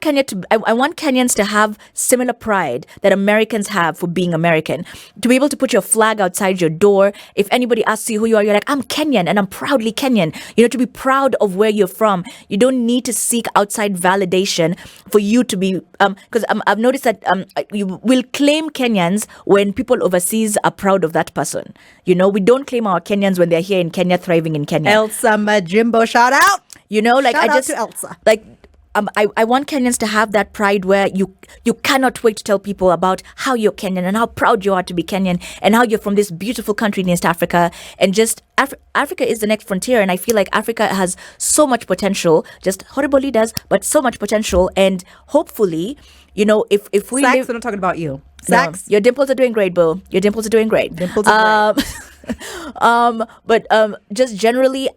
Kenyans to have similar pride that Americans have for being American. To be able to put your flag outside your door. If anybody asks you who you are, you're like, I'm Kenyan and I'm proudly Kenyan. To be proud of where you're from. You don't need to seek outside validation for you to be... Because I've noticed that you will claim Kenyans when people overseas are proud of that person. We don't claim our Kenyans when they're here in Kenya, thriving in Kenya. Elsa Majimbo, shout out. Shout out to Elsa. Like, I want Kenyans to have that pride where you cannot wait to tell people about how you're Kenyan and how proud you are to be Kenyan and how you're from this beautiful country in East Africa. And just Africa is the next frontier. And I feel like Africa has so much potential, just horrible leaders, but so much potential. And hopefully, if we Sax, we're not talking about you. Sax, your dimples are doing great, boo. Your dimples are doing great. Dimples are great. But just generally,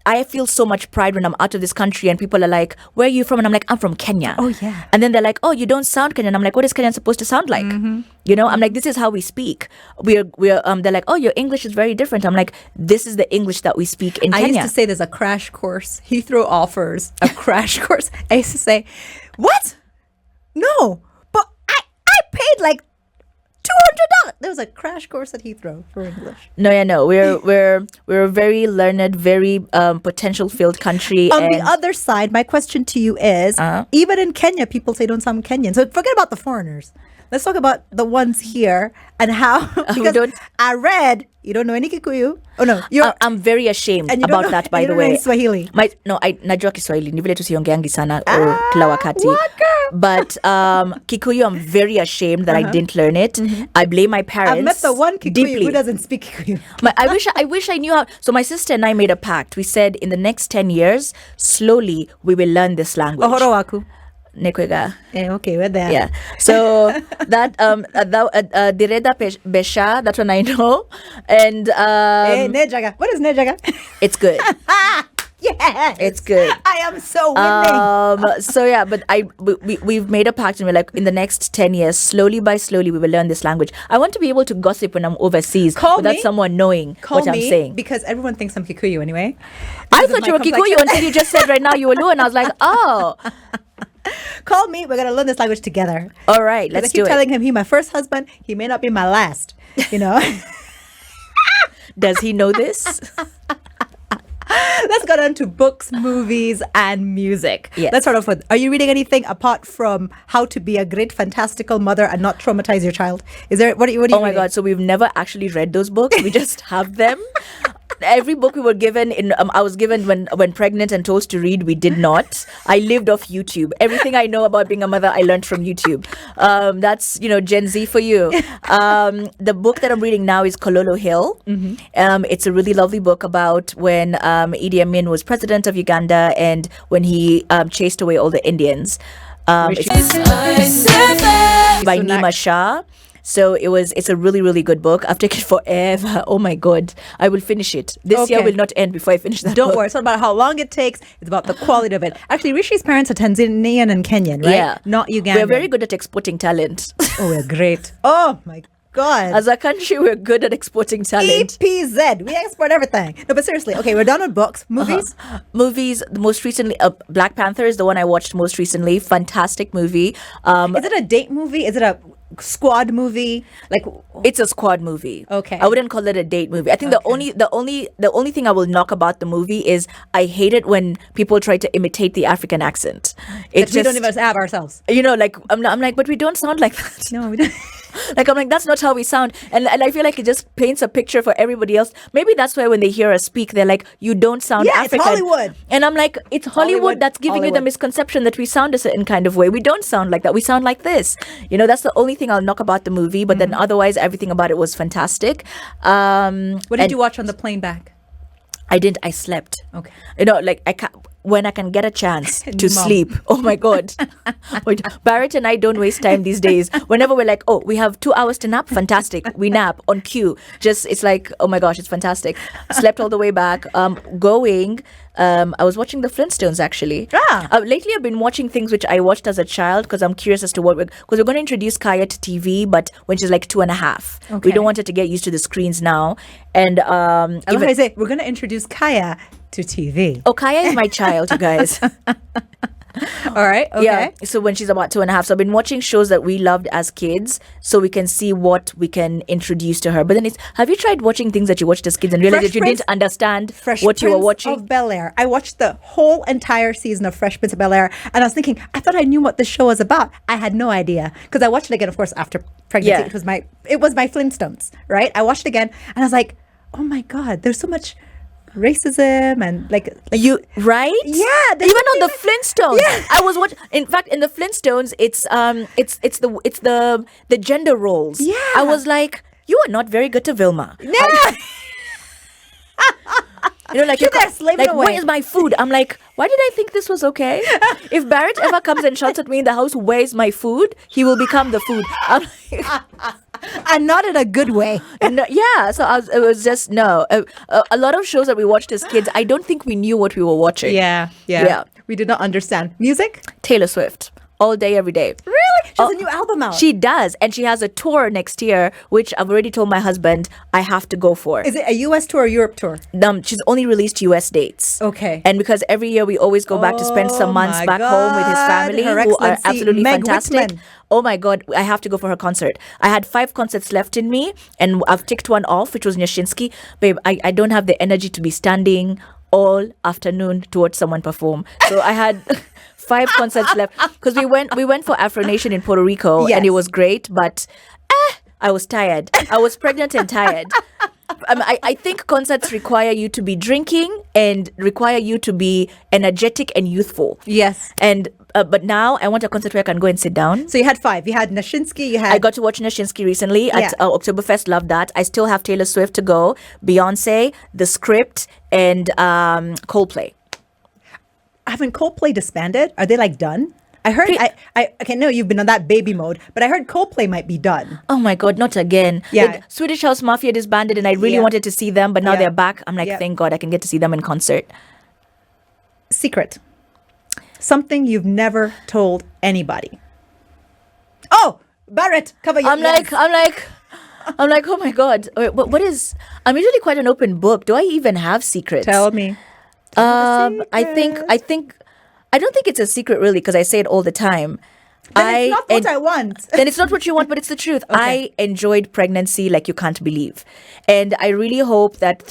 I feel so much pride when I'm out of this country and people are like, where are you from? And I'm like, I'm from Kenya. Oh, yeah. And then they're like, oh, you don't sound Kenyan. I'm like, what is Kenyan supposed to sound like? I'm like, this is how we speak. They're like, oh, your English is very different. I'm like, this is the English that we speak in Kenya. I used to say there's a crash course. Heathrow offers a crash course. I used to say, what? No, but I paid like $200. There was a crash course at Heathrow for English. No. We're a very learned, very potential-filled country. On the other side, my question to you is, even in Kenya, people say don't sound Kenyan. So forget about the foreigners. Let's talk about the ones here and how. Because I read you don't know any Kikuyu. Oh no, I'm very ashamed about that. By the way, Swahili. Najua Kiswahili ni vile tu siongeangi sana kila wakati. But Kikuyu, I'm very ashamed that I didn't learn it. I blame my parents. I've met the one Kikuyu deeply. who doesn't speak Kikuyu. I wish I knew how. So my sister and I made a pact. We said in the next 10 years, slowly we will learn this language. Ohoro waku. Nekwega. Okay, we're there. Yeah. So that Direda Besha, that one I know. And Nejaga. What is Nejaga? It's good. Yes, it's good. I am so winning. So yeah, but we've made a pact and we're like, in the next 10 years, slowly by slowly, we will learn this language. I want to be able to gossip when I'm overseas without someone knowing what I'm saying. Because everyone thinks I'm Kikuyu anyway. I thought you were Kikuyu until you just said right now you were Luo, and I was like, oh. Call me. We're gonna learn this language together. All right, let's do it. I keep telling him he's my first husband. He may not be my last. Does he know this? Let's go down to books, movies, and music. Yes. Let's start off with, are you reading anything apart from how to be a great, fantastical mother and not traumatize your child? What are you reading? Oh my God. So we've never actually read those books. We just have them. Every book we were given I was given when pregnant and told to read, we did not. I lived off YouTube. Everything I know about being a mother, I learned from YouTube. That's Gen Z for you. The book that I'm reading now is Kololo Hill. It's a really lovely book about when Idi Amin was president of Uganda and when he chased away all the Indians. It's by Nima Shah. So it's a really, really good book. I've taken forever. Oh my God. I will finish it. This year will not end before I finish that book. Don't worry. It's not about how long it takes. It's about the quality of it. Actually, Rishi's parents are Tanzanian and Kenyan, right? Yeah. Not Ugandan. We're very good at exporting talent. Oh, we're great. Oh my God. As a country, we're good at exporting talent. EPZ. We export everything. No, but seriously. Okay, we're done with books. Movies? Movies. Most recently, Black Panther is the one I watched most recently. Fantastic movie. Is it a date movie? Is it a squad movie? It's a squad movie. Okay. I wouldn't call it a date movie. I think the only thing I will knock about the movie is I hate it when people try to imitate the African accent. We don't even have ourselves. I'm like, but we don't sound like that. No, we don't. I'm like, that's not how we sound. And I feel like it just paints a picture for everybody else. Maybe that's why when they hear us speak, they're like, you don't sound African. It's Hollywood. And I'm like, it's Hollywood that's giving you the misconception that we sound a certain kind of way. We don't sound like that. We sound like this. That's the only thing I'll knock about the movie. But then otherwise, everything about it was fantastic. What did you watch on the plane back? I didn't. I slept. Okay. When I can get a chance to sleep. Oh my God. Barrett and I don't waste time these days. Whenever we're like, oh, we have 2 hours to nap, fantastic. We nap on cue. It's like, oh my gosh, it's fantastic. Slept all the way back. I was watching the Flintstones actually. Lately I've been watching things which I watched as a child because I'm curious as to because we're going to introduce Kaya to TV, but when she's like 2.5. Okay. We don't want her to get used to the screens now. And I love how I say, we're going to introduce Kaya to TV. Oh, Kaya is my child, you guys. All right. Okay. Yeah. So when she's about 2.5, so I've been watching shows that we loved as kids, so we can see what we can introduce to her. But then have you tried watching things that you watched as kids and realized that you didn't understand what you were watching? Fresh Prince of Bel-Air. I watched the whole entire season of Fresh Prince of Bel-Air, and I was thinking, I thought I knew what the show was about. I had no idea because I watched it again, of course, after pregnancy. Yeah. It was my Flintstones, right? I watched it again, and I was like, oh my God, there's so much racism and like You right? Yeah, they Even don't on the Flintstones. Yeah. I was watching. In fact, in the Flintstones, it's the gender roles. Yeah. I was like, you are not very good to Vilma. yeah. Like You're there slaving like, away. where is my food? I'm like, why did I think this was okay? If Barrett ever comes and shouts at me in the house, where's my food? He will become the food. I'm like, And not in a good way. no, yeah. So it was just no. A lot of shows that we watched as kids, I don't think we knew what we were watching. Yeah. We did not understand. Music? Taylor Swift, all day, every day. Really? She has a new album out. She does, and she has a tour next year, which I've already told my husband I have to go for. Is it a US tour or Europe tour? She's only released US dates. Okay. And because every year we always go back to spend some months my back home with his God. family, Her who are Excellency absolutely Meg fantastic. Whitman. Oh my God, I have to go for her concert. I had 5 concerts left in me, and I've ticked one off, which was Nyashinsky. Babe, I don't have the energy to be standing all afternoon to watch someone perform. So I had 5 concerts left because we went for Afro Nation in Puerto Rico, and it Yes. was great, but I was tired. I was pregnant and tired. I think concerts require you to be drinking and require you to be energetic and youthful. Yes. And but now I want a concert where I can go and sit down. So you had 5. You had Nashinsky, you had I got to watch Nyashinsky recently at Yeah. Oktoberfest. Loved that. I still have Taylor Swift to go, Beyonce, The Script, and Coldplay. haven't Coldplay disbanded? Are they like done? I heard I okay, no, you've been on that baby mode, but I heard Coldplay might be done. Oh my God, not again. Yeah. Swedish House Mafia disbanded, and I really Yeah. wanted to see them, but now Yeah. they're back. I'm like, Yeah. thank God I can get to see them in concert. Secret. Something you've never told anybody. Oh, Barrett, cover your I'm like, oh my God. Wait, what is? I'm usually quite an open book. Do I even have secrets? Tell me. I don't think it's a secret really, because I say it all the time. Then it's not what I want. Then it's not what you want, but it's the truth. I enjoyed pregnancy like you can't believe. And I really hope that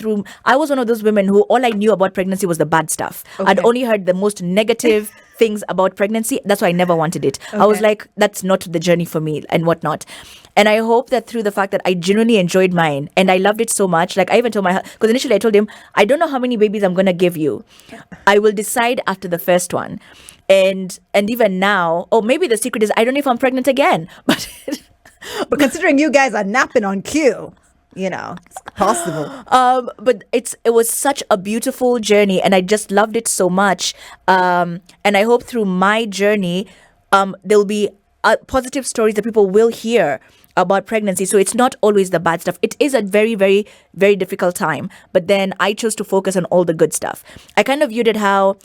I was one of those women who all I knew about pregnancy was the bad stuff. I'd only heard the most negative things about pregnancy. That's why I never wanted it. I was like, that's not the journey for me and whatnot. And I hope that through the fact that I genuinely enjoyed mine and I loved it so much, like I even told because initially I told him, I don't know how many babies I'm going to give you. I will decide after the first one. And even now, maybe the secret is I don't know if I'm pregnant again. But considering you guys are napping on cue, it's possible. But it was such a beautiful journey, and I just loved it so much. And I hope through my journey, there'll be positive stories that people will hear about pregnancy. So it's not always the bad stuff. It is a very, very, very difficult time. But then I chose to focus on all the good stuff. I kind of viewed it how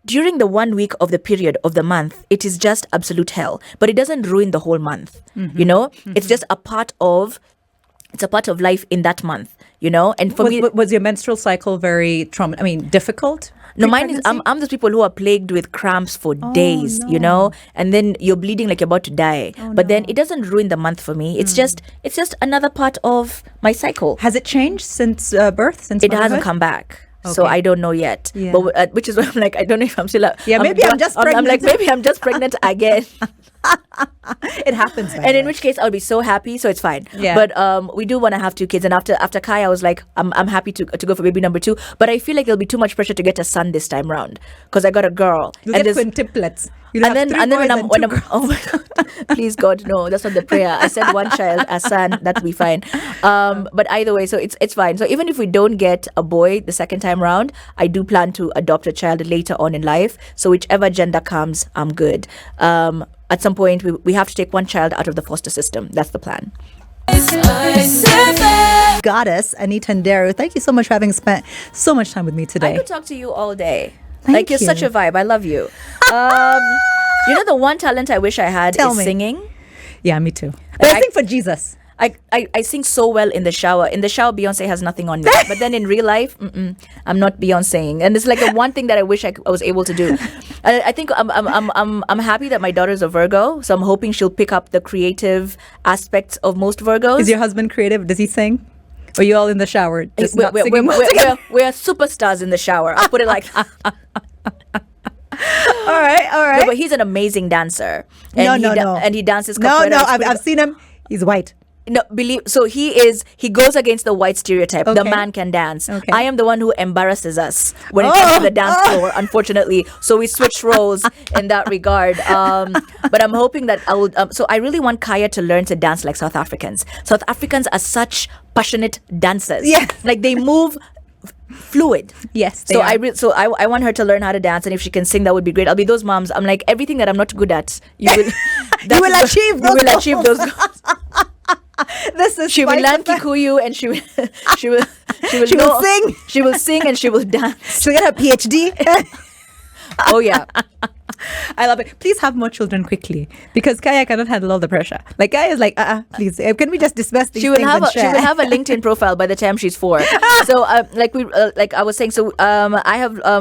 during the 1 week of the period of the month, it is just absolute hell. But it doesn't ruin the whole month. Mm-hmm. It's just a part of life in that month, And for me, was your menstrual cycle very difficult? no, mine is I'm those people who are plagued with cramps for days, and then you're bleeding like you're about to die. But then it doesn't ruin the month for me. It's just another part of my cycle. Has it changed since birth? Since It hasn't motherhood? come back. So Okay. I don't know yet. Yeah. But which is why I'm like, I don't know if I'm still maybe I'm just I'm like, pregnant. maybe I'm just pregnant again. It happens. And in which case I'll be so happy, so it's fine. Yeah. But we do want to have 2 kids, and after Kai, I was like, I'm happy to go for baby number 2. But I feel like there'll be too much pressure to get a son this time round because I got a girl. you and get there's- quintuplets. and then when I'm oh my God, please God, no, that's not the prayer. I said one child, a son, that'll be fine. But either way, so it's fine. So even if we don't get a boy the second time round, I do plan to adopt a child later on in life. So whichever gender comes, I'm good. At some point, we have to take one child out of the foster system. That's the plan. Goddess Anita Nderu, thank you so much for having spent so much time with me I today. could talk to you all day. Thank You're you. such a vibe. I love you. The one talent I wish I had Tell is me. singing. Yeah, me too. But I I- think for Jesus. I sing so well in the shower. In the shower, Beyonce has nothing on me. But then in real life, I'm not Beyonceing. And it's like the one thing that I wish I was able to do. I think I'm happy that my daughter's a Virgo, so I'm hoping she'll pick up the creative aspects of most Virgos. Is your husband creative? Does he sing? Or are you all in the shower just we're, not we're, singing? we're superstars in the shower. I'll put it like that. All right. No, but he's an amazing dancer. And No. And he dances No, capoeira. I've seen him. He's white. No, believe so. He goes against the white stereotype. The Okay. man can dance. Okay. I am the one who embarrasses us when it comes to the dance floor, unfortunately. So we switch roles in that regard. But I'm hoping that I will. So I really want Kaya to learn to dance like South Africans. South Africans are such passionate dancers. Yes. Like they move fluid. Yes, they So are. I want her to learn how to dance, and if she can sing, that would be great. I'll be those moms. I'm like, everything that I'm not good at, you will You will achieve you those will achieve goals. those goals. This is She will learn SpiceFM. Kikuyu, and she will she will She will sing. She will sing and she will dance. She'll get her PhD. Oh yeah. I love it. Please have more children quickly because Kaya cannot handle all the pressure. Like Kaya is like, please, can we just discuss these She will things have and she share? will have a LinkedIn profile by the time she's 4. So like I was saying, so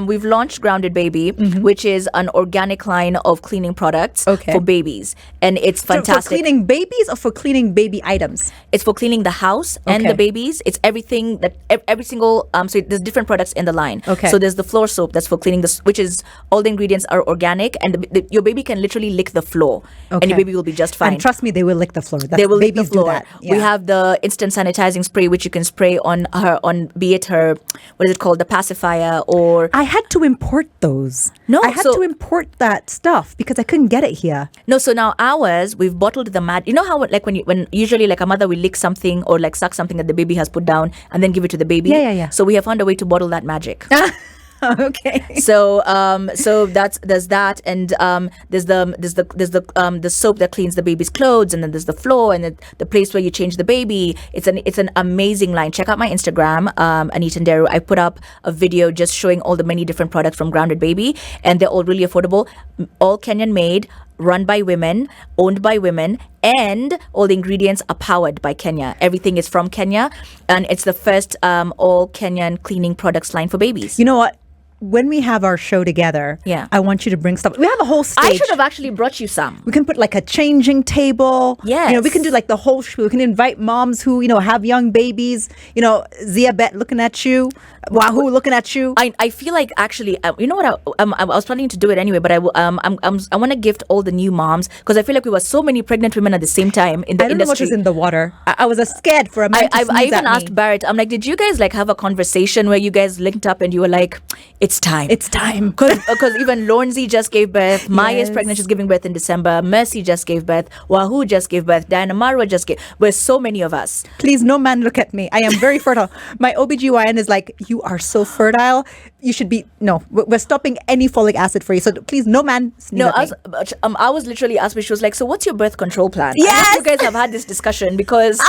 we've launched Grounded Baby, which is an organic line of cleaning products for babies, and it's For fantastic. cleaning babies or for cleaning baby items? It's for cleaning the house and Okay. the babies. It's everything that every single so there's different products in the line. Okay. So there's the floor soap that's for cleaning which is all the ingredients are organic, and your baby can literally lick the floor, and Okay. your baby will be just fine. And trust me, they will lick the floor. They will lick the babies floor. do that. We have the instant sanitizing spray, which you can spray on be it her, what is it called, the pacifier, or I had to import those. No, I had so- to import that stuff because I couldn't get it here. no. So now ours, we've bottled the You know how like when usually like a mother will lick something or like suck something that the baby has put down and then give it to the baby. Yeah. So we have found a way to bottle that magic. Okay. So there's that, and there's the soap that cleans the baby's clothes, and then there's the floor, and then the place where you change the baby. It's an amazing line. Check out my Instagram, Anita Nderu. I put up a video just showing all the many different products from Grounded Baby, and they're all really affordable, all Kenyan made, run by women, owned by women, and all the ingredients are powered by Kenya. Everything is from Kenya, and it's the first all Kenyan cleaning products line for babies. You know what? When we have our show together, Yeah. I want you to bring stuff. We have a whole stage. I should have actually brought you some. We can put like a changing table. Yes. We can do like the whole show. We can invite moms who, have young babies. Zia Bet looking at you. Wahoo looking at you. I feel like actually, you know what? I was planning to do it anyway, but I want to gift all the new moms because I feel like we were so many pregnant women at the same time in the I don't know what industry. was in the water. I was scared for a man to I sneeze even at asked me. Barrett. I'm like, did you guys like have a conversation where you guys linked up and you were like, it's time. It's time. Because even Lornzy just gave birth. Maya is Yes. pregnant. She's giving birth in December. Mercy just gave birth. Wahoo just gave birth. Diana Marwa just gave. We're so many of us. Please, no man look at me. I am very fertile. My OBGYN is like, you are so fertile. You should be, no, we're stopping any folic acid for you. So please, no man sneeze No, at me. I was literally asked me. She was like, "So, what's your birth control plan?" I Yes! hope you guys have had this discussion because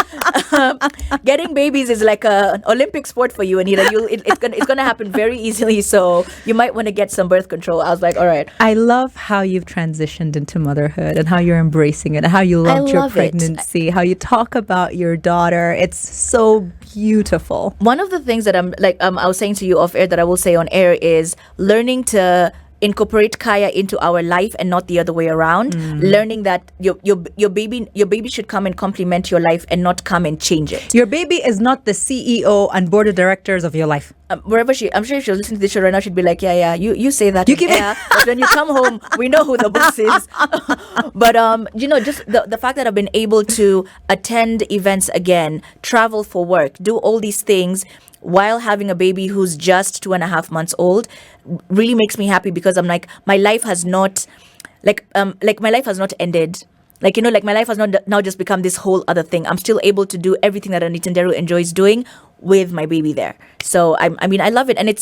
getting babies is like an Olympic sport for you, Anita. It's gonna happen very easily. So you might want to get some birth control. I was like, "All right." I love how you've transitioned into motherhood and how you're embracing it and how you loved your love it. pregnancy, how you talk about your daughter. It's so beautiful. One of the things that I'm like, I was saying to you off air that I will say on air is learning to incorporate Kaya into our life and not the other way around. Learning that your baby should come and complement your life and not come and change it. Your baby is not the CEO and board of directors of your life. Wherever I'm sure if she was listening to this show right now, she'd be like, yeah, you say that. You in keep it- air, but when you come home, we know who the boss is. But just the fact that I've been able to attend events again, travel for work, do all these things while having a baby who's just 2.5 months old really makes me happy because I'm like, my life has not my life has not ended. Like my life has not now just become this whole other thing. I'm still able to do everything that Anita Nderu enjoys doing with my baby there. So I love it. And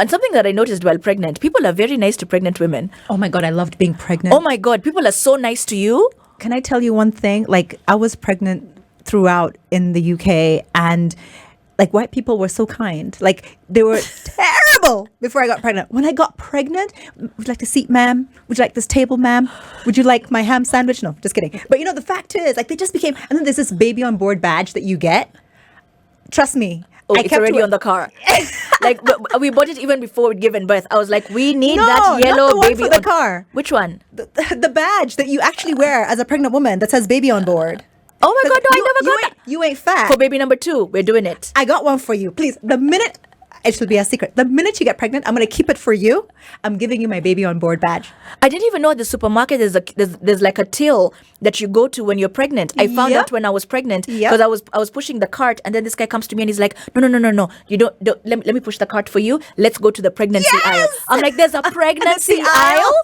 something that I noticed while pregnant, people are very nice to pregnant women. Oh my God, I loved being pregnant. Oh my God, people are so nice to you. Can I tell you one thing? Like, I was pregnant throughout in the UK and like white people were so kind. Like they were terrible before I got pregnant. When I got pregnant, would you like a seat, ma'am? Would you like this table, ma'am? Would you like my ham sandwich? No, just kidding. But the fact is, like they just became, and then there's this baby on board badge that you get. Trust me. Oh, it's already on the car. Like we bought it even before we'd given birth. I was like, we need that yellow not the one baby for the on car. Which one? The badge that you actually wear as a pregnant woman that says baby on board. Oh my God, no, I never got that. You ain't fat. For baby number 2, we're doing it. I got one for you. Please, the minute It shall be a secret. The minute you get pregnant, I'm going to keep it for you. I'm giving you my baby on board badge. I didn't even know at the supermarket there's like a till that you go to when you're pregnant. I found out when I was pregnant because I was pushing the cart, and then this guy comes to me and he's like, no, you don't let me push the cart for you. Let's go to the pregnancy aisle. I'm like, there's a pregnancy aisle?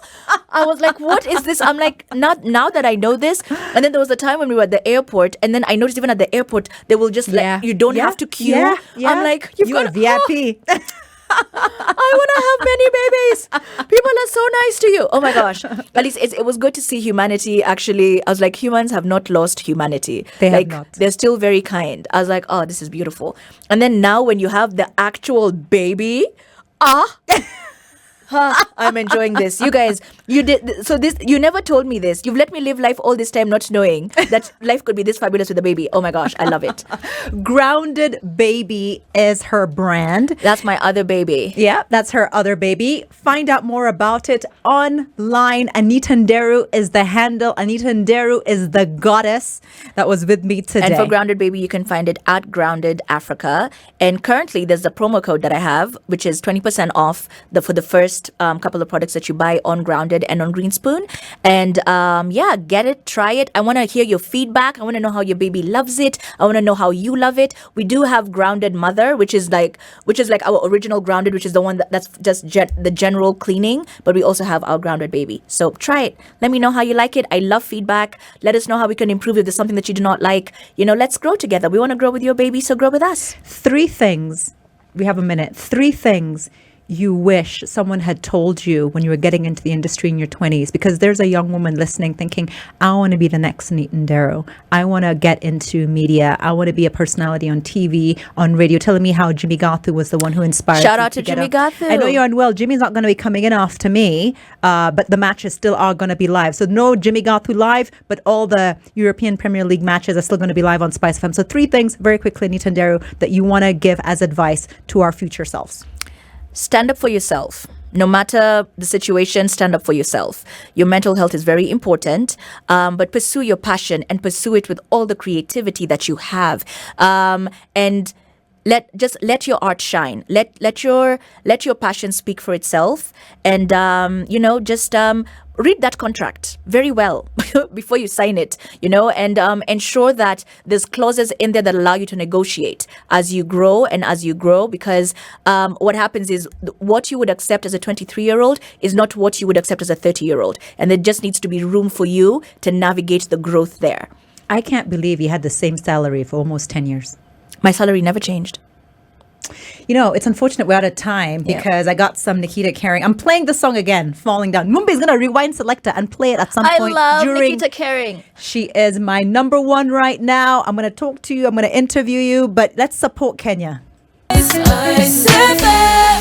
I was like, what is this? I'm like, not now that I know this. And then there was a time when we were at the airport, and then I noticed even at the airport they will just like, you don't have to queue. I'm like, you've got VIP. I want to have many babies. People are so nice to you. Oh my gosh. At least it was good to see humanity actually. I was like, humans have not lost humanity. They have not. They're still very kind. I was like, oh, this is beautiful. And then now when you have the actual baby, I'm enjoying this. You guys, you never told me this. You've let me live life all this time not knowing that life could be this fabulous with a baby. Oh my gosh, I love it. Grounded Baby is her brand. That's my other baby. Yeah, that's her other baby. Find out more about it online. Anita Nderu is the handle. Anita Nderu is the goddess that was with me today. And for Grounded Baby, you can find it at Grounded Africa. And currently, there's a promo code that I have, which is 20% off for the first couple of products that you buy on Grounded and on Green Spoon. And get it, try it. I want to hear your feedback. I want to know how your baby loves it. I want to know how you love it. We do have Grounded Mother, which is like our original Grounded, which is the one that's just the general cleaning. But we also have our Grounded Baby. So try it. Let me know how you like it. I love feedback. Let us know how we can improve if there's something that you do not like. Let's grow together. We want to grow with your baby, so grow with us. 3 things. We have a minute. 3 things you wish someone had told you when you were getting into the industry in your 20s, because there's a young woman listening thinking, I want to be the next Anita Nderu. I want to get into media. I want to be a personality on TV, on radio, telling me how Jimmy Gathu was the one who inspired Shout out to Jimmy Gathu. I know you're unwell. Jimmy's not going to be coming in after me, but the matches still are going to be live. So no Jimmy Gathu live, but all the European Premier League matches are still going to be live on SpiceFM. So 3 things very quickly, Anita Nderu, that you want to give as advice to our future selves. Stand up for yourself. No matter the situation, stand up for yourself. Your mental health is very important, but pursue your passion and pursue it with all the creativity that you have. And let your art shine. Let your passion speak for itself. And read that contract very well before you sign it, and ensure that there's clauses in there that allow you to negotiate as you grow because what happens is what you would accept as a 23-year-old is not what you would accept as a 30-year-old. And there just needs to be room for you to navigate the growth there. I can't believe you had the same salary for almost 10 years. My salary never changed. It's unfortunate we're out of time because I got some Nikita Kering. I'm playing the song again, Falling Down. Mumbi's going to rewind selector and play it at some point. I love Nikita Kering. She is my number one right now. I'm going to talk to you. I'm going to interview you, but let's support Kenya. SpiceFM.